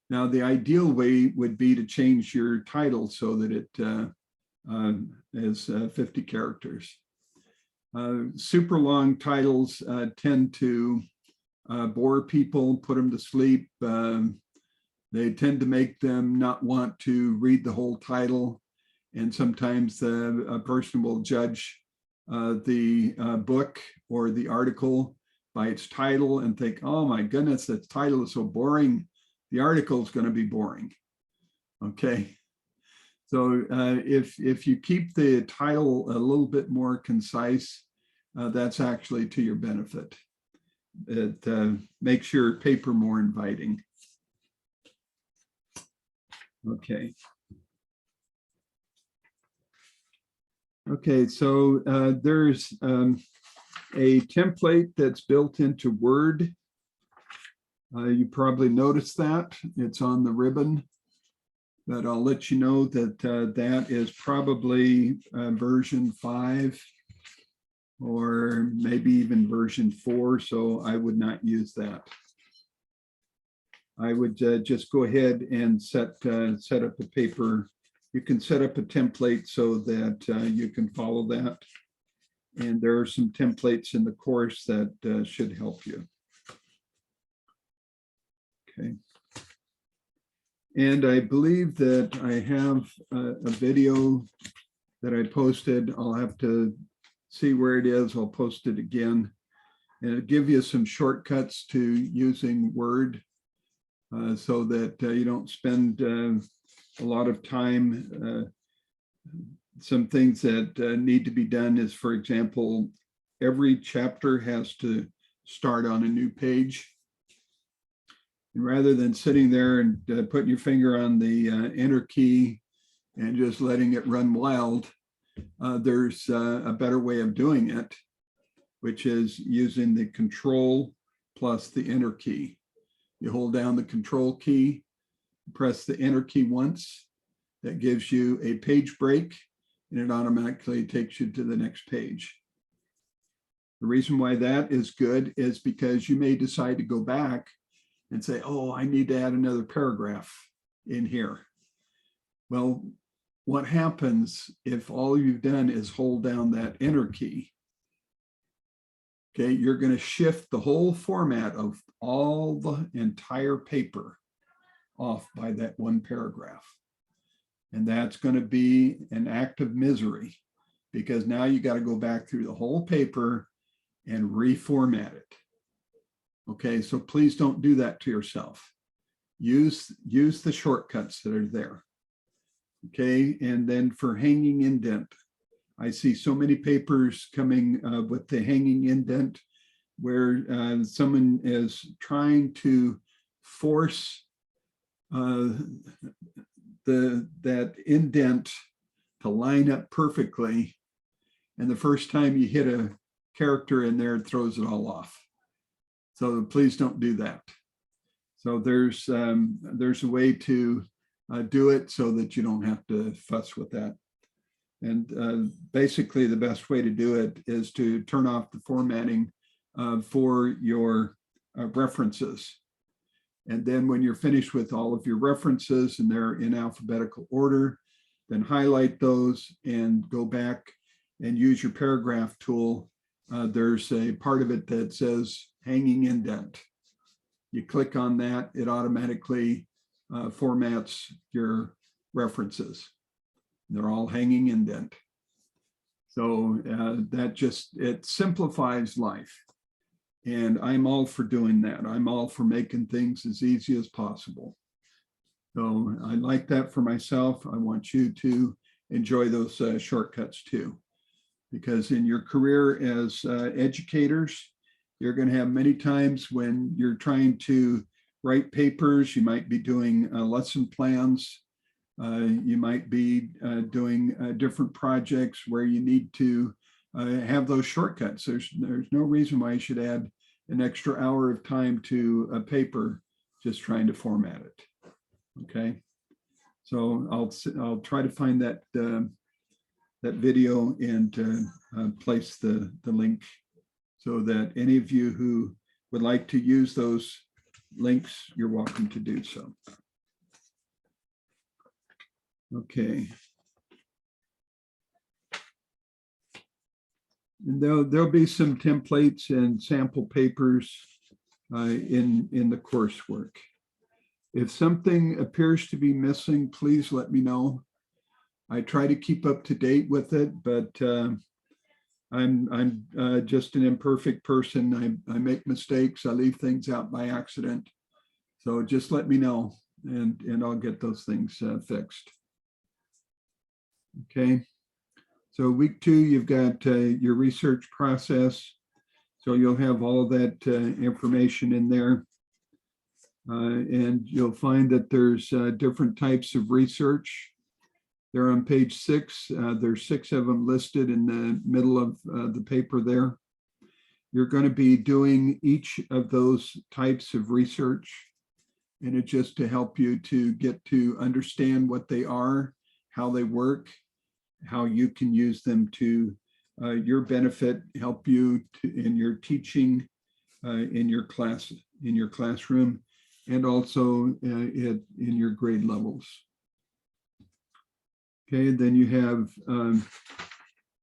Now, the ideal way would be to change your title so that it is 50 characters. Super long titles tend to bore people, put them to sleep. They tend to make them not want to read the whole title. And sometimes a person will judge the book or the article by its title and think, oh my goodness, that title is so boring. The article is going to be boring. Okay. So if you keep the title a little bit more concise, that's actually to your benefit. It makes your paper more inviting. Okay. Okay, so there's a template that's built into Word. You probably noticed that. It's on the ribbon, but I'll let you know that that is probably version 5 or maybe even version 4, so I would not use that. I would just go ahead and set up a paper. You can set up a template so that you can follow that. And there are some templates in the course that should help you. Okay. And I believe that I have a video that I posted. I'll have to see where it is. I'll post it again. And it'll give you some shortcuts to using Word so that you don't spend a lot of time. Some things that need to be done is, for example, every chapter has to start on a new page. And rather than sitting there and putting your finger on the enter key and just letting it run wild, there's a better way of doing it, which is using the control plus the enter key. You hold down the control key, press the enter key once. That gives you a page break, and it automatically takes you to the next page. The reason why that is good is because you may decide to go back and say, oh, I need to add another paragraph in here. Well, what happens if all you've done is hold down that enter key? Okay, you're going to shift the whole format of all the entire paper off by that one paragraph. And that's going to be an act of misery, because now you got to go back through the whole paper and reformat it. Okay, so please don't do that to yourself. Use the shortcuts that are there. Okay, and then for hanging indent, I see so many papers coming with the hanging indent where someone is trying to force that indent to line up perfectly. And the first time you hit a character in there, it throws it all off. So please don't do that. So there's a way to do it so that you don't have to fuss with that. And basically the best way to do it is to turn off the formatting for your references. And then when you're finished with all of your references and they're in alphabetical order, then highlight those and go back and use your paragraph tool. There's a part of it that says hanging indent. You click on that, it automatically formats your references. They're all hanging indent. So it simplifies life. And I'm all for doing that. I'm all for making things as easy as possible. So I like that for myself. I want you to enjoy those shortcuts too, because in your career as educators, you're going to have many times when you're trying to write papers. You might be doing lesson plans. You might be doing different projects where you need to have those shortcuts. There's no reason why you should add an extra hour of time to a paper just trying to format it. Okay, so I'll try to find that that video and place the link so that any of you who would like to use those links, you're welcome to do so. Okay. And there'll be some templates and sample papers in the coursework. If something appears to be missing, please let me know. I try to keep up to date with it, but I'm just an imperfect person. I make mistakes. I leave things out by accident. So just let me know, and I'll get those things fixed. Okay. So week 2, you've got your research process. So you'll have all of that information in there. And you'll find that there's different types of research. They're on page 6. There's 6 of them listed in the middle of the paper there. You're going to be doing each of those types of research, and it's just to help you to get to understand what they are, how they work, how you can use them to your benefit, help you in your teaching in your class, in your classroom, and also in your grade levels. Okay, then you have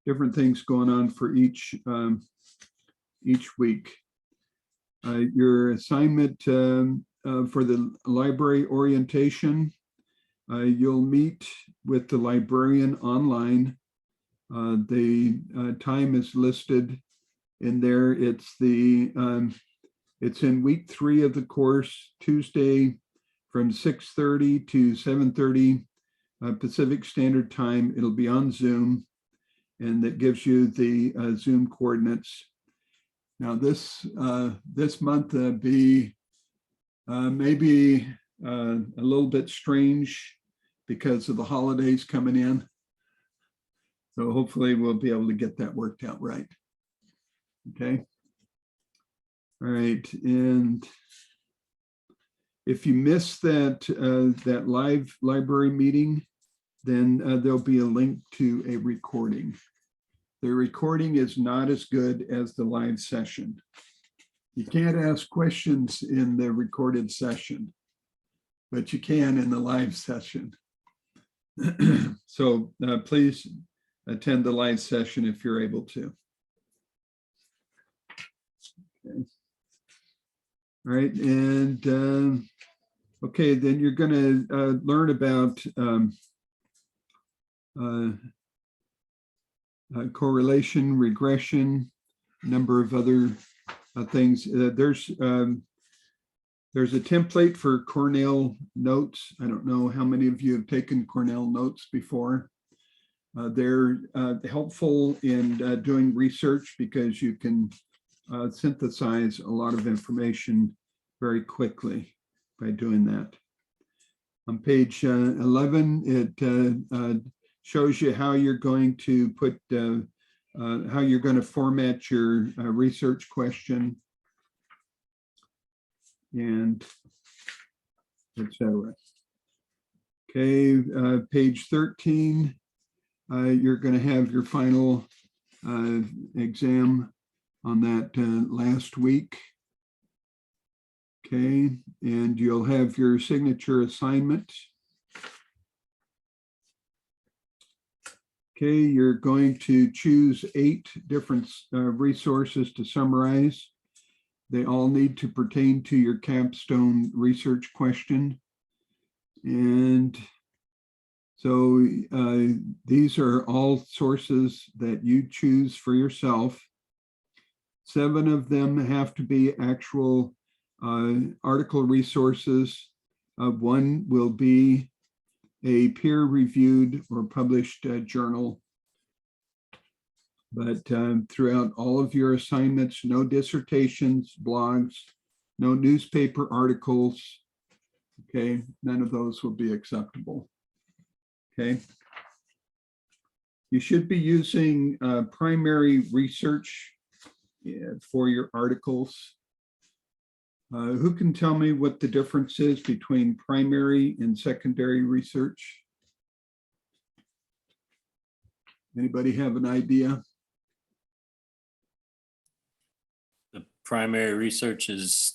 different things going on for each week. Your assignment for the library orientation, you'll meet with the librarian online. The time is listed in there. It's in week 3 of the course, Tuesday from 6:30 to 7:30 Pacific Standard Time. It'll be on Zoom, and that gives you the Zoom coordinates. Now this month be maybe a little bit strange because of the holidays coming in. So hopefully we'll be able to get that worked out right. Okay. All right. And if you miss that live library meeting, then there'll be a link to a recording. The recording is not as good as the live session. You can't ask questions in the recorded session, but you can in the live session. So please attend the live session if you're able to. Okay. All right, and okay, then you're going to learn about correlation, regression, a number of other things. There's a template for Cornell notes. I don't know how many of you have taken Cornell notes before. They're helpful in doing research because you can synthesize a lot of information very quickly by doing that. On page 11, it shows you how you're going to put, how you're going to format your research question, and etc. Okay, page 13, you're going to have your final exam on that last week. Okay, and you'll have your signature assignment. Okay, you're going to choose 8 different resources to summarize. They all need to pertain to your capstone research question. And so these are all sources that you choose for yourself. 7 of them have to be actual article resources. 1 will be a peer-reviewed or published journal. But throughout all of your assignments, no dissertations, blogs, no newspaper articles. Okay, none of those will be acceptable. Okay. You should be using primary research for your articles. Who can tell me what the difference is between primary and secondary research? Anybody have an idea? The primary research is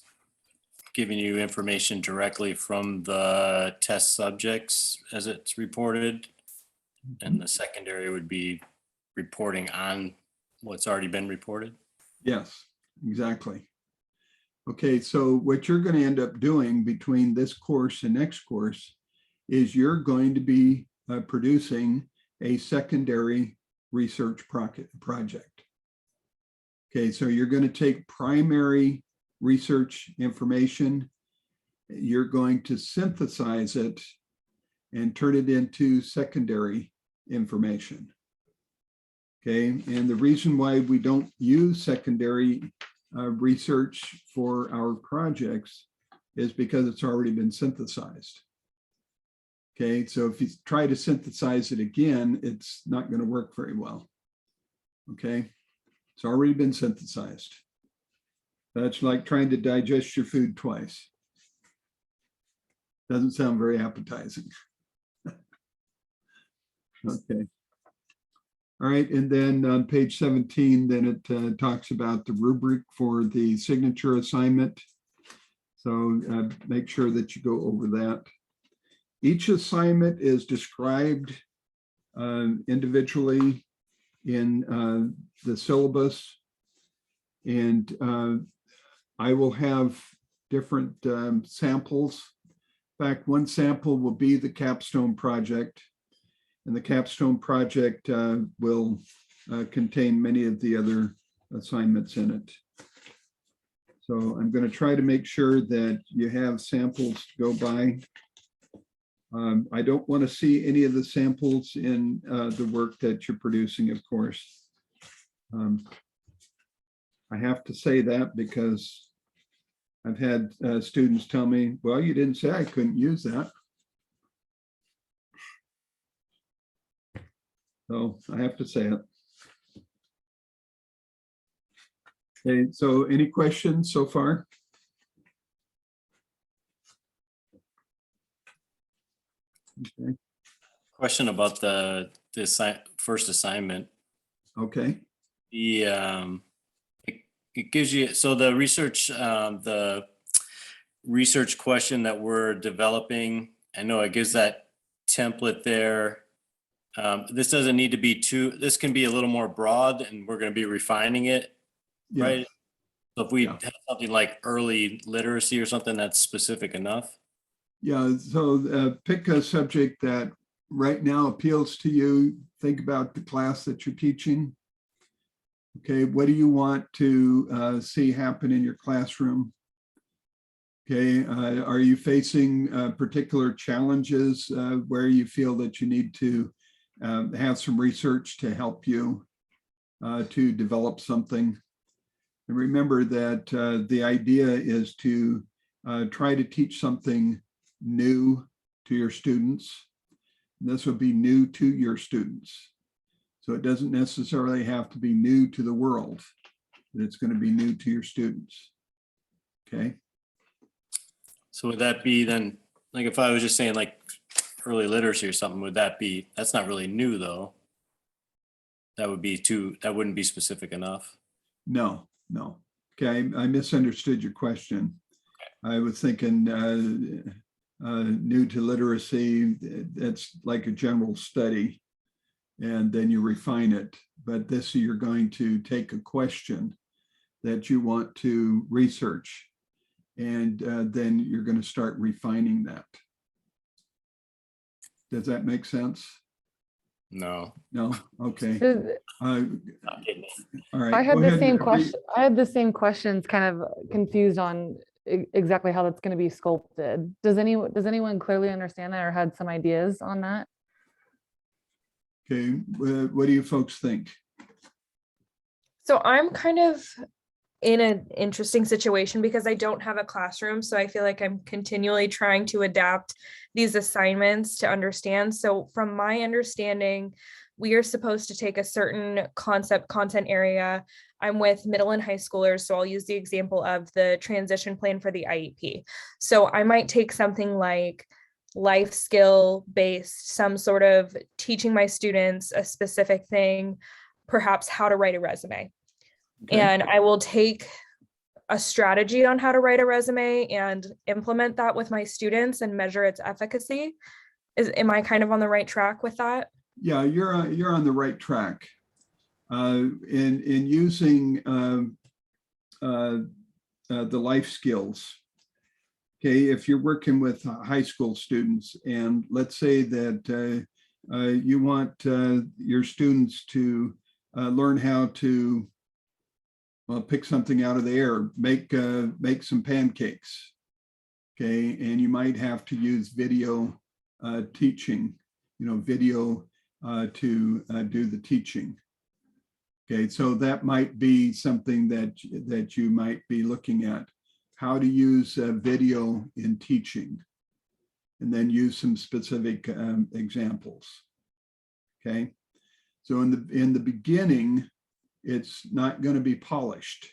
giving you information directly from the test subjects as it's reported. And the secondary would be reporting on what's already been reported. Yes, exactly. Okay, so what you're going to end up doing between this course and next course is you're going to be producing a secondary research project. Okay, so you're going to take primary research information, you're going to synthesize it and turn it into secondary information. Okay, and the reason why we don't use secondary research for our projects is because it's already been synthesized. Okay, so if you try to synthesize it again, it's not going to work very well. Okay, it's already been synthesized. That's like trying to digest your food twice. Doesn't sound very appetizing. Okay. All right, and then on page 17, then it talks about the rubric for the signature assignment. So make sure that you go over that. Each assignment is described individually in the syllabus. And I will have different samples. In fact, one sample will be the capstone project. And the capstone project will contain many of the other assignments in it. So I'm going to try to make sure that you have samples to go by. I don't want to see any of the samples in the work that you're producing, of course. I have to say that because I've had students tell me, well, you didn't say I couldn't use that. So I have to say it. Okay, so any questions so far? Okay. Question about the first assignment. Okay. The it gives you, so the research question that we're developing, I know it gives that template there. This doesn't need to be this can be a little more broad, and we're going to be refining it, Yeah. right? So if we Yeah. have something like early literacy or something that's specific enough. Yeah, so pick a subject that right now appeals to you. Think about the class that you're teaching. Okay, what do you want to see happen in your classroom? Okay, are you facing particular challenges where you feel that you need to have some research to help you to develop something? And remember that the idea is to try to teach something new to your students. This would be new to your students. So it doesn't necessarily have to be new to the world, but it's going to be new to your students. Okay. So would that be then, like if I was just saying like early literacy or something, would that be, that's not really new though. That would be that wouldn't be specific enough. No. Okay, I misunderstood your question. I was thinking new to literacy, that's like a general study. and then you refine it. But this, you're going to take a question that you want to research, and then you're going to start refining that. Does that make sense? No. No? Okay. Did- Not getting it. All right. I had go the ahead same and question. I had the same questions, kind of confused on exactly how that's going to be sculpted. Does anyone clearly understand that or had some ideas on that? Okay. What do you folks think? So I'm kind of in an interesting situation because I don't have a classroom. So I feel like I'm continually trying to adapt these assignments to understand. So from my understanding, we are supposed to take a certain content area. I'm with middle and high schoolers, so I'll use the example of the transition plan for the IEP. So I might take something like life skill based, some sort of teaching my students a specific thing, perhaps how to write a resume. Okay. And I will take a strategy on how to write a resume and implement that with my students and measure its efficacy. Am I kind of on the right track with that? Yeah, you're on the right track. In using the life skills. Okay, if you're working with high school students, and let's say that you want your students to learn how to pick something out of the air, make some pancakes. Okay, and you might have to use video teaching, video to do the teaching. Okay, so that might be something that you might be looking at, how to use video in teaching, and then use some specific examples. Okay, so in the beginning, it's not going to be polished.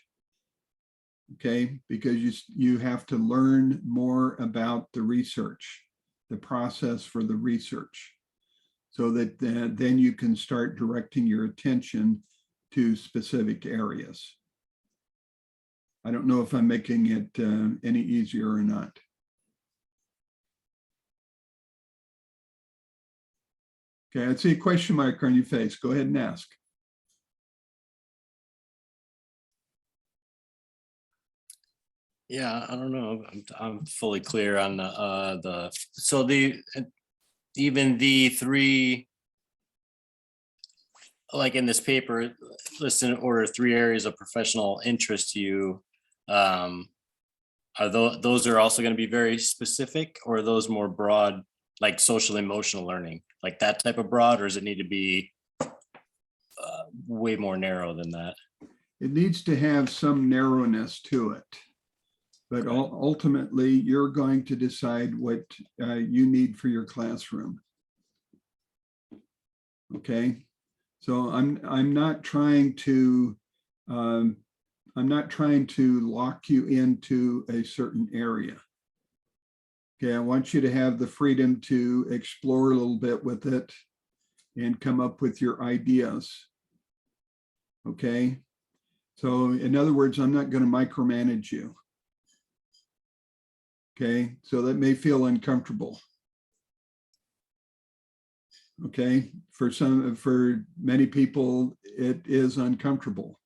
Okay, because you have to learn more about the research, the process for the research, so that then you can start directing your attention to specific areas. I don't know if I'm making it any easier or not. Okay, I see a question mark on your face. Go ahead and ask. Yeah, I don't know. I'm fully clear on even the three, like in this paper, list in order 3 areas of professional interest to you. Are those are also going to be very specific, or are those more broad, like social emotional learning, like that type of broad, or does it need to be way more narrow than that? It needs to have some narrowness to it, but ultimately you're going to decide what you need for your classroom. Okay, so I'm not trying to lock you into a certain area. Okay, I want you to have the freedom to explore a little bit with it and come up with your ideas. Okay, so in other words, I'm not going to micromanage you. Okay, so that may feel uncomfortable. Okay, for many people, it is uncomfortable.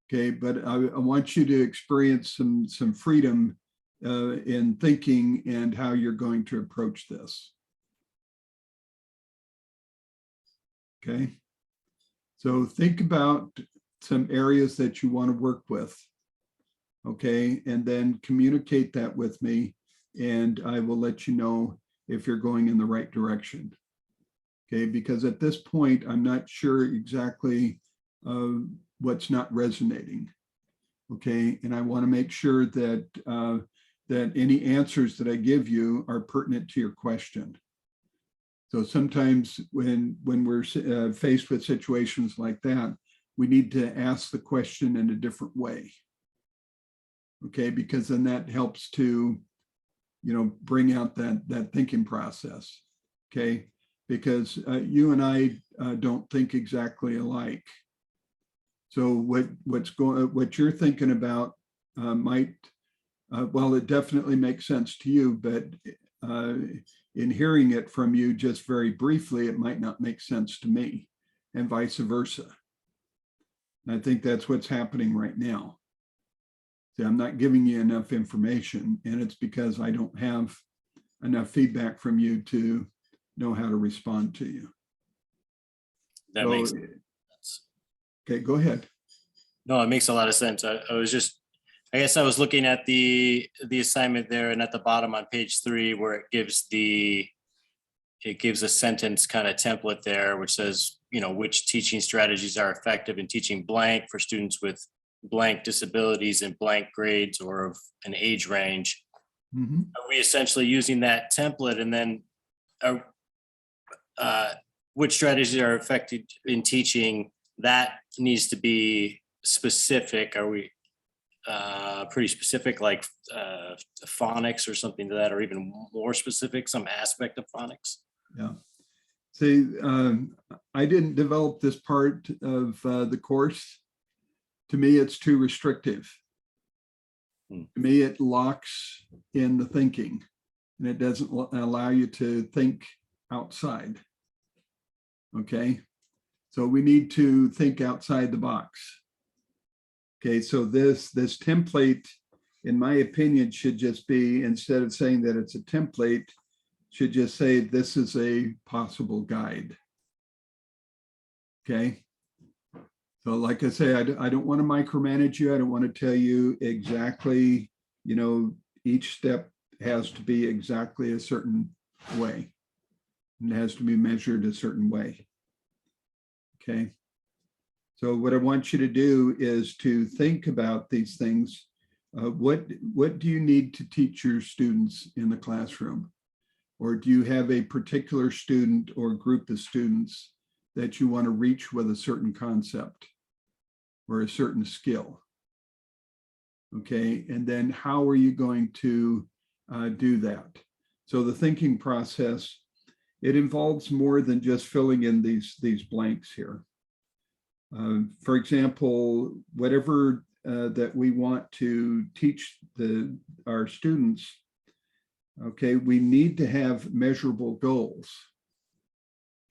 Okay, but I want you to experience some freedom in thinking and how you're going to approach this. Okay, so think about some areas that you want to work with. Okay, and then communicate that with me, and I will let you know if you're going in the right direction. Okay, because at this point, I'm not sure exactly what's not resonating. Okay, and I want to make sure that that any answers that I give you are pertinent to your question. So sometimes when we're faced with situations like that, we need to ask the question in a different way. Okay, because then that helps to, bring out that thinking process. Okay, because you and I don't think exactly alike. So what you're thinking about might, well, it definitely makes sense to you, but in hearing it from you just very briefly, it might not make sense to me, and vice versa. And I think that's what's happening right now. See, I'm not giving you enough information, and it's because I don't have enough feedback from you to know how to respond to you. That makes sense. Okay, go ahead. No, it makes a lot of sense. I guess I was looking at the assignment there, and at the bottom on page 3 where it gives a sentence kind of template there, which says, which teaching strategies are effective in teaching blank for students with blank disabilities and blank grades or of an age range. Mm-hmm. Are we essentially using that template, and then which strategies are effective in teaching? That needs to be specific. Are we pretty specific, like phonics or something to that, or even more specific, some aspect of phonics? Yeah. See, I didn't develop this part of the course. To me, it's too restrictive. To me, it locks in the thinking, and it doesn't allow you to think outside. Okay, so we need to think outside the box. Okay, so this template, in my opinion, should just be, instead of saying that it's a template, should just say this is a possible guide. Okay. So like I say, I don't want to micromanage you. I don't want to tell you exactly, each step has to be exactly a certain way. And it has to be measured a certain way. Okay. So what I want you to do is to think about these things. What do you need to teach your students in the classroom? Or do you have a particular student or group of students that you want to reach with a certain concept or a certain skill? Okay, and then how are you going to do that? So the thinking process, it involves more than just filling in these blanks here. For example, whatever that we want to teach our students, okay, we need to have measurable goals.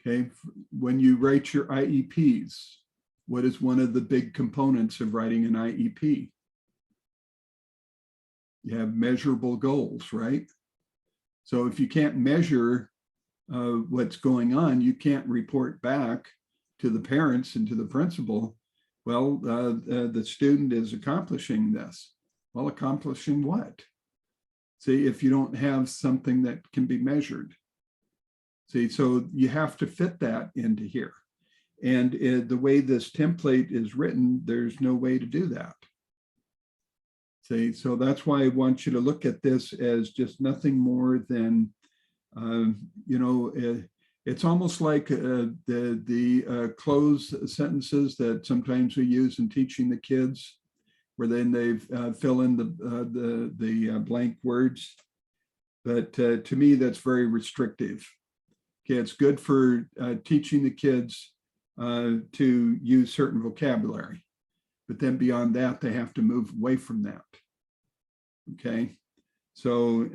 Okay, when you write your IEPs, what is one of the big components of writing an IEP? You have measurable goals, right? So if you can't measure what's going on, you can't report back to the parents and to the principal, well, the student is accomplishing this. Well, accomplishing what? See, if you don't have something that can be measured. See, so you have to fit that into here. And the way this template is written, there's no way to do that. See, so that's why I want you to look at this as just nothing more than, it's almost like the closed sentences that sometimes we use in teaching the kids, where then they fill in the blank words. But to me, that's very restrictive. Okay, it's good for teaching the kids to use certain vocabulary, but then beyond that, they have to move away from that. Okay, so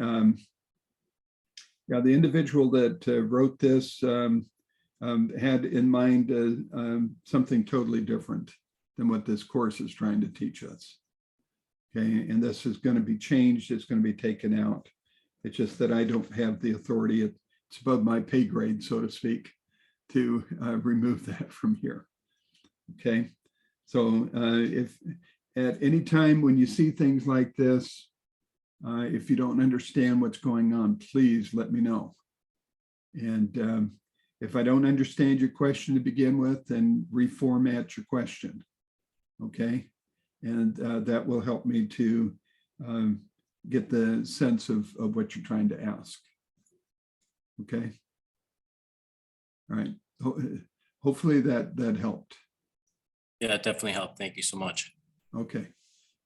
yeah, the individual that wrote this had in mind something totally different than what this course is trying to teach us. Okay, and this is going to be changed. It's going to be taken out. It's just that I don't have the authority. It's above my pay grade, so to speak, to remove that from here. Okay, so if at any time when you see things like this, if you don't understand what's going on, please let me know. And if I don't understand your question to begin with, then reformat your question. Okay, and that will help me to get the sense of what you're trying to ask. Okay. All right. Hopefully that helped. Yeah, it definitely helped. Thank you so much. Okay.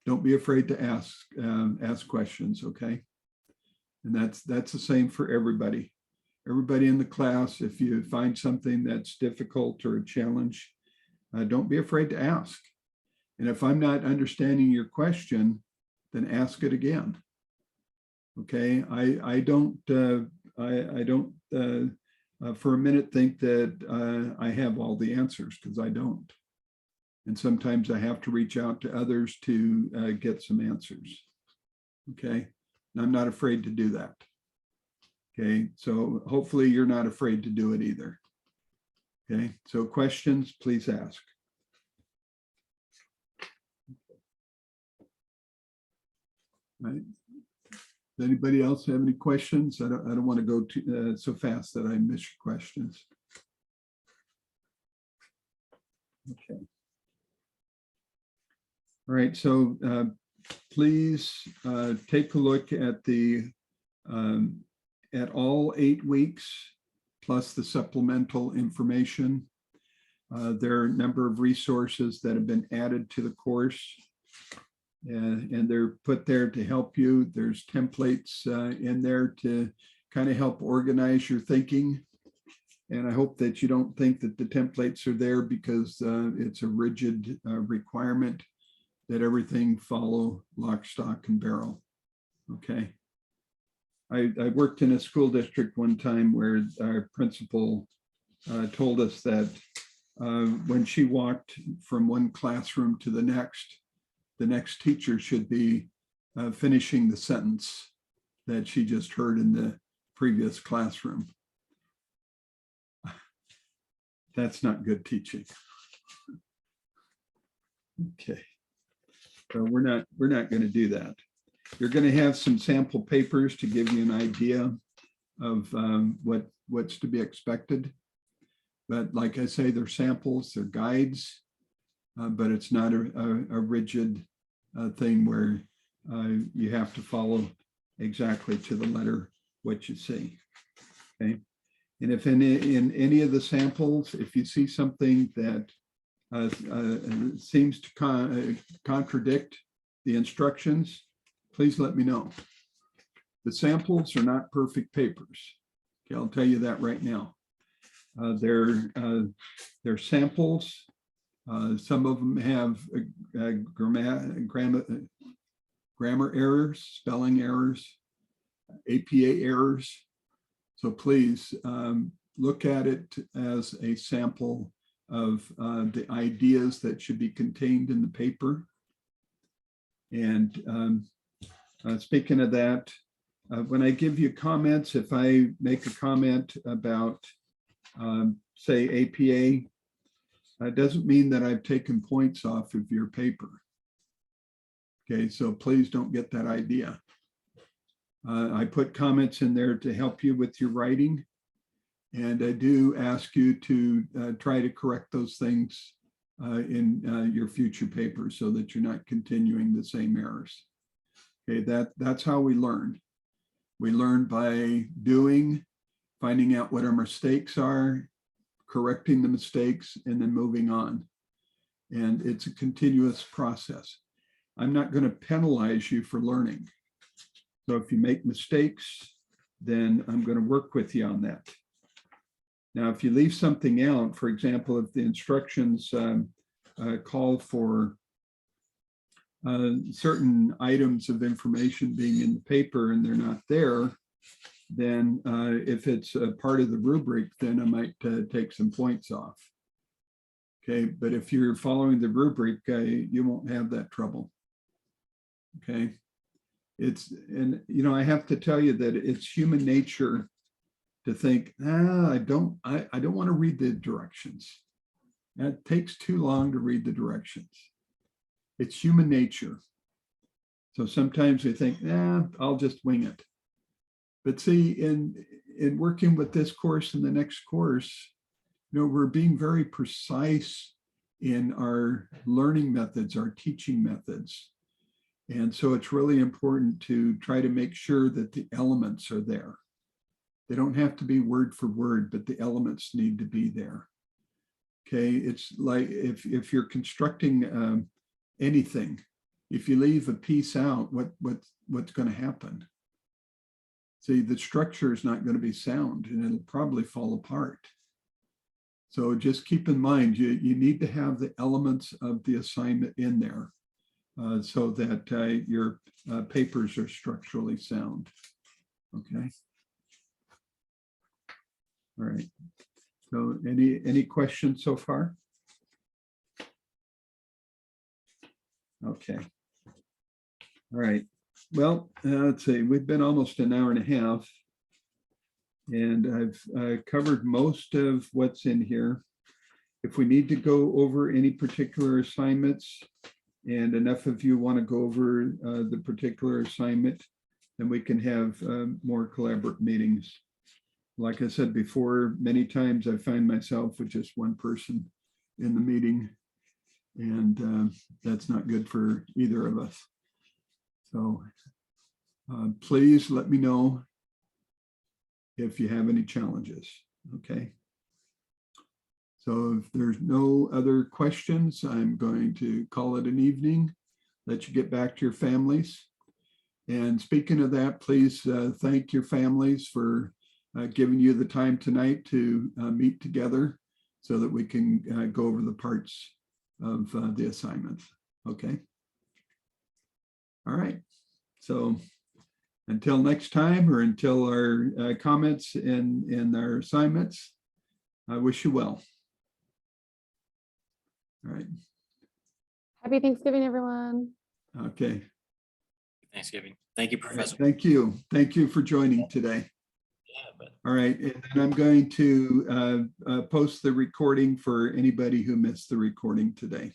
Don't be afraid to ask questions. Okay. And that's the same for everybody. Everybody in the class, if you find something that's difficult or a challenge, don't be afraid to ask. And if I'm not understanding your question, then ask it again. Okay, I don't for a minute think that I have all the answers, because I don't. And sometimes I have to reach out to others to get some answers. Okay, and I'm not afraid to do that. Okay, so hopefully you're not afraid to do it either. Okay, so questions, please ask. Right. Does anybody else have any questions? I don't want to go too, so fast that I miss your questions. Okay. All right, so please take a look at the at all 8 weeks plus the supplemental information. There are a number of resources that have been added to the course, and they're put there to help you. There's templates in there to kind of help organize your thinking. And I hope that you don't think that the templates are there because it's a rigid requirement that everything follow lock, stock, and barrel. Okay. I worked in a school district one time where our principal told us that when she walked from one classroom to the next teacher should be finishing the sentence that she just heard in the previous classroom. That's not good teaching. Okay, so we're not going to do that. You're going to have some sample papers to give you an idea of what's to be expected. But like I say, they're samples, they're guides, but it's not a rigid thing where you have to follow exactly to the letter what you see. Okay, and if in any of the samples, if you see something that seems to contradict the instructions, please let me know. The samples are not perfect papers. Okay, I'll tell you that right now. They're samples. Some of them have grammar errors, spelling errors, APA errors. So please look at it as a sample of the ideas that should be contained in the paper. And speaking of that, when I give you comments, if I make a comment about, say, APA, it doesn't mean that I've taken points off of your paper. Okay, so please don't get that idea. I put comments in there to help you with your writing. And I do ask you to try to correct those things in your future papers so that you're not continuing the same errors. Okay, that's how we learn. We learn by doing, finding out what our mistakes are, correcting the mistakes, and then moving on. And it's a continuous process. I'm not going to penalize you for learning. So if you make mistakes, then I'm going to work with you on that. Now, if you leave something out, for example, if the instructions call for certain items of information being in the paper and they're not there, then if it's a part of the rubric, then I might take some points off. Okay, but if you're following the rubric, you won't have that trouble. Okay, and you know, I have to tell you that it's human nature to think, I don't want to read the directions. It takes too long to read the directions. It's human nature. So sometimes we think, I'll just wing it. But see, in working with this course and the next course, you know, we're being very precise in our learning methods, our teaching methods. And so it's really important to try to make sure that the elements are there. They don't have to be word for word, but the elements need to be there. Okay, it's like if you're constructing anything, if you leave a piece out, what's going to happen? See, the structure is not going to be sound and it'll probably fall apart. So just keep in mind, you need to have the elements of the assignment in there. so that your papers are structurally sound. Okay. All right. So any questions so far? Okay. All right. Well, let's see, we've been almost an hour and a half. And I've covered most of what's in here. If we need to go over any particular assignments, and enough of you want to go over the particular assignment, then we can have more collaborative meetings. Like I said before, many times I find myself with just one person in the meeting, and that's not good for either of us. So please let me know if you have any challenges, okay? So if there's no other questions, I'm going to call it an evening, let you get back to your families. And speaking of that, please thank your families for giving you the time tonight to meet together so that we can go over the parts of the assignments, okay? All right, so until next time, or until our comments in our assignments, I wish you well. All right. Happy Thanksgiving, everyone. Okay. Thanksgiving. Thank you, Professor. Thank you. Thank you for joining today. Yeah, but All right. And then I'm going to post the recording for anybody who missed the recording today.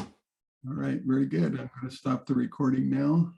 All right. Very good. I'm going to stop the recording now.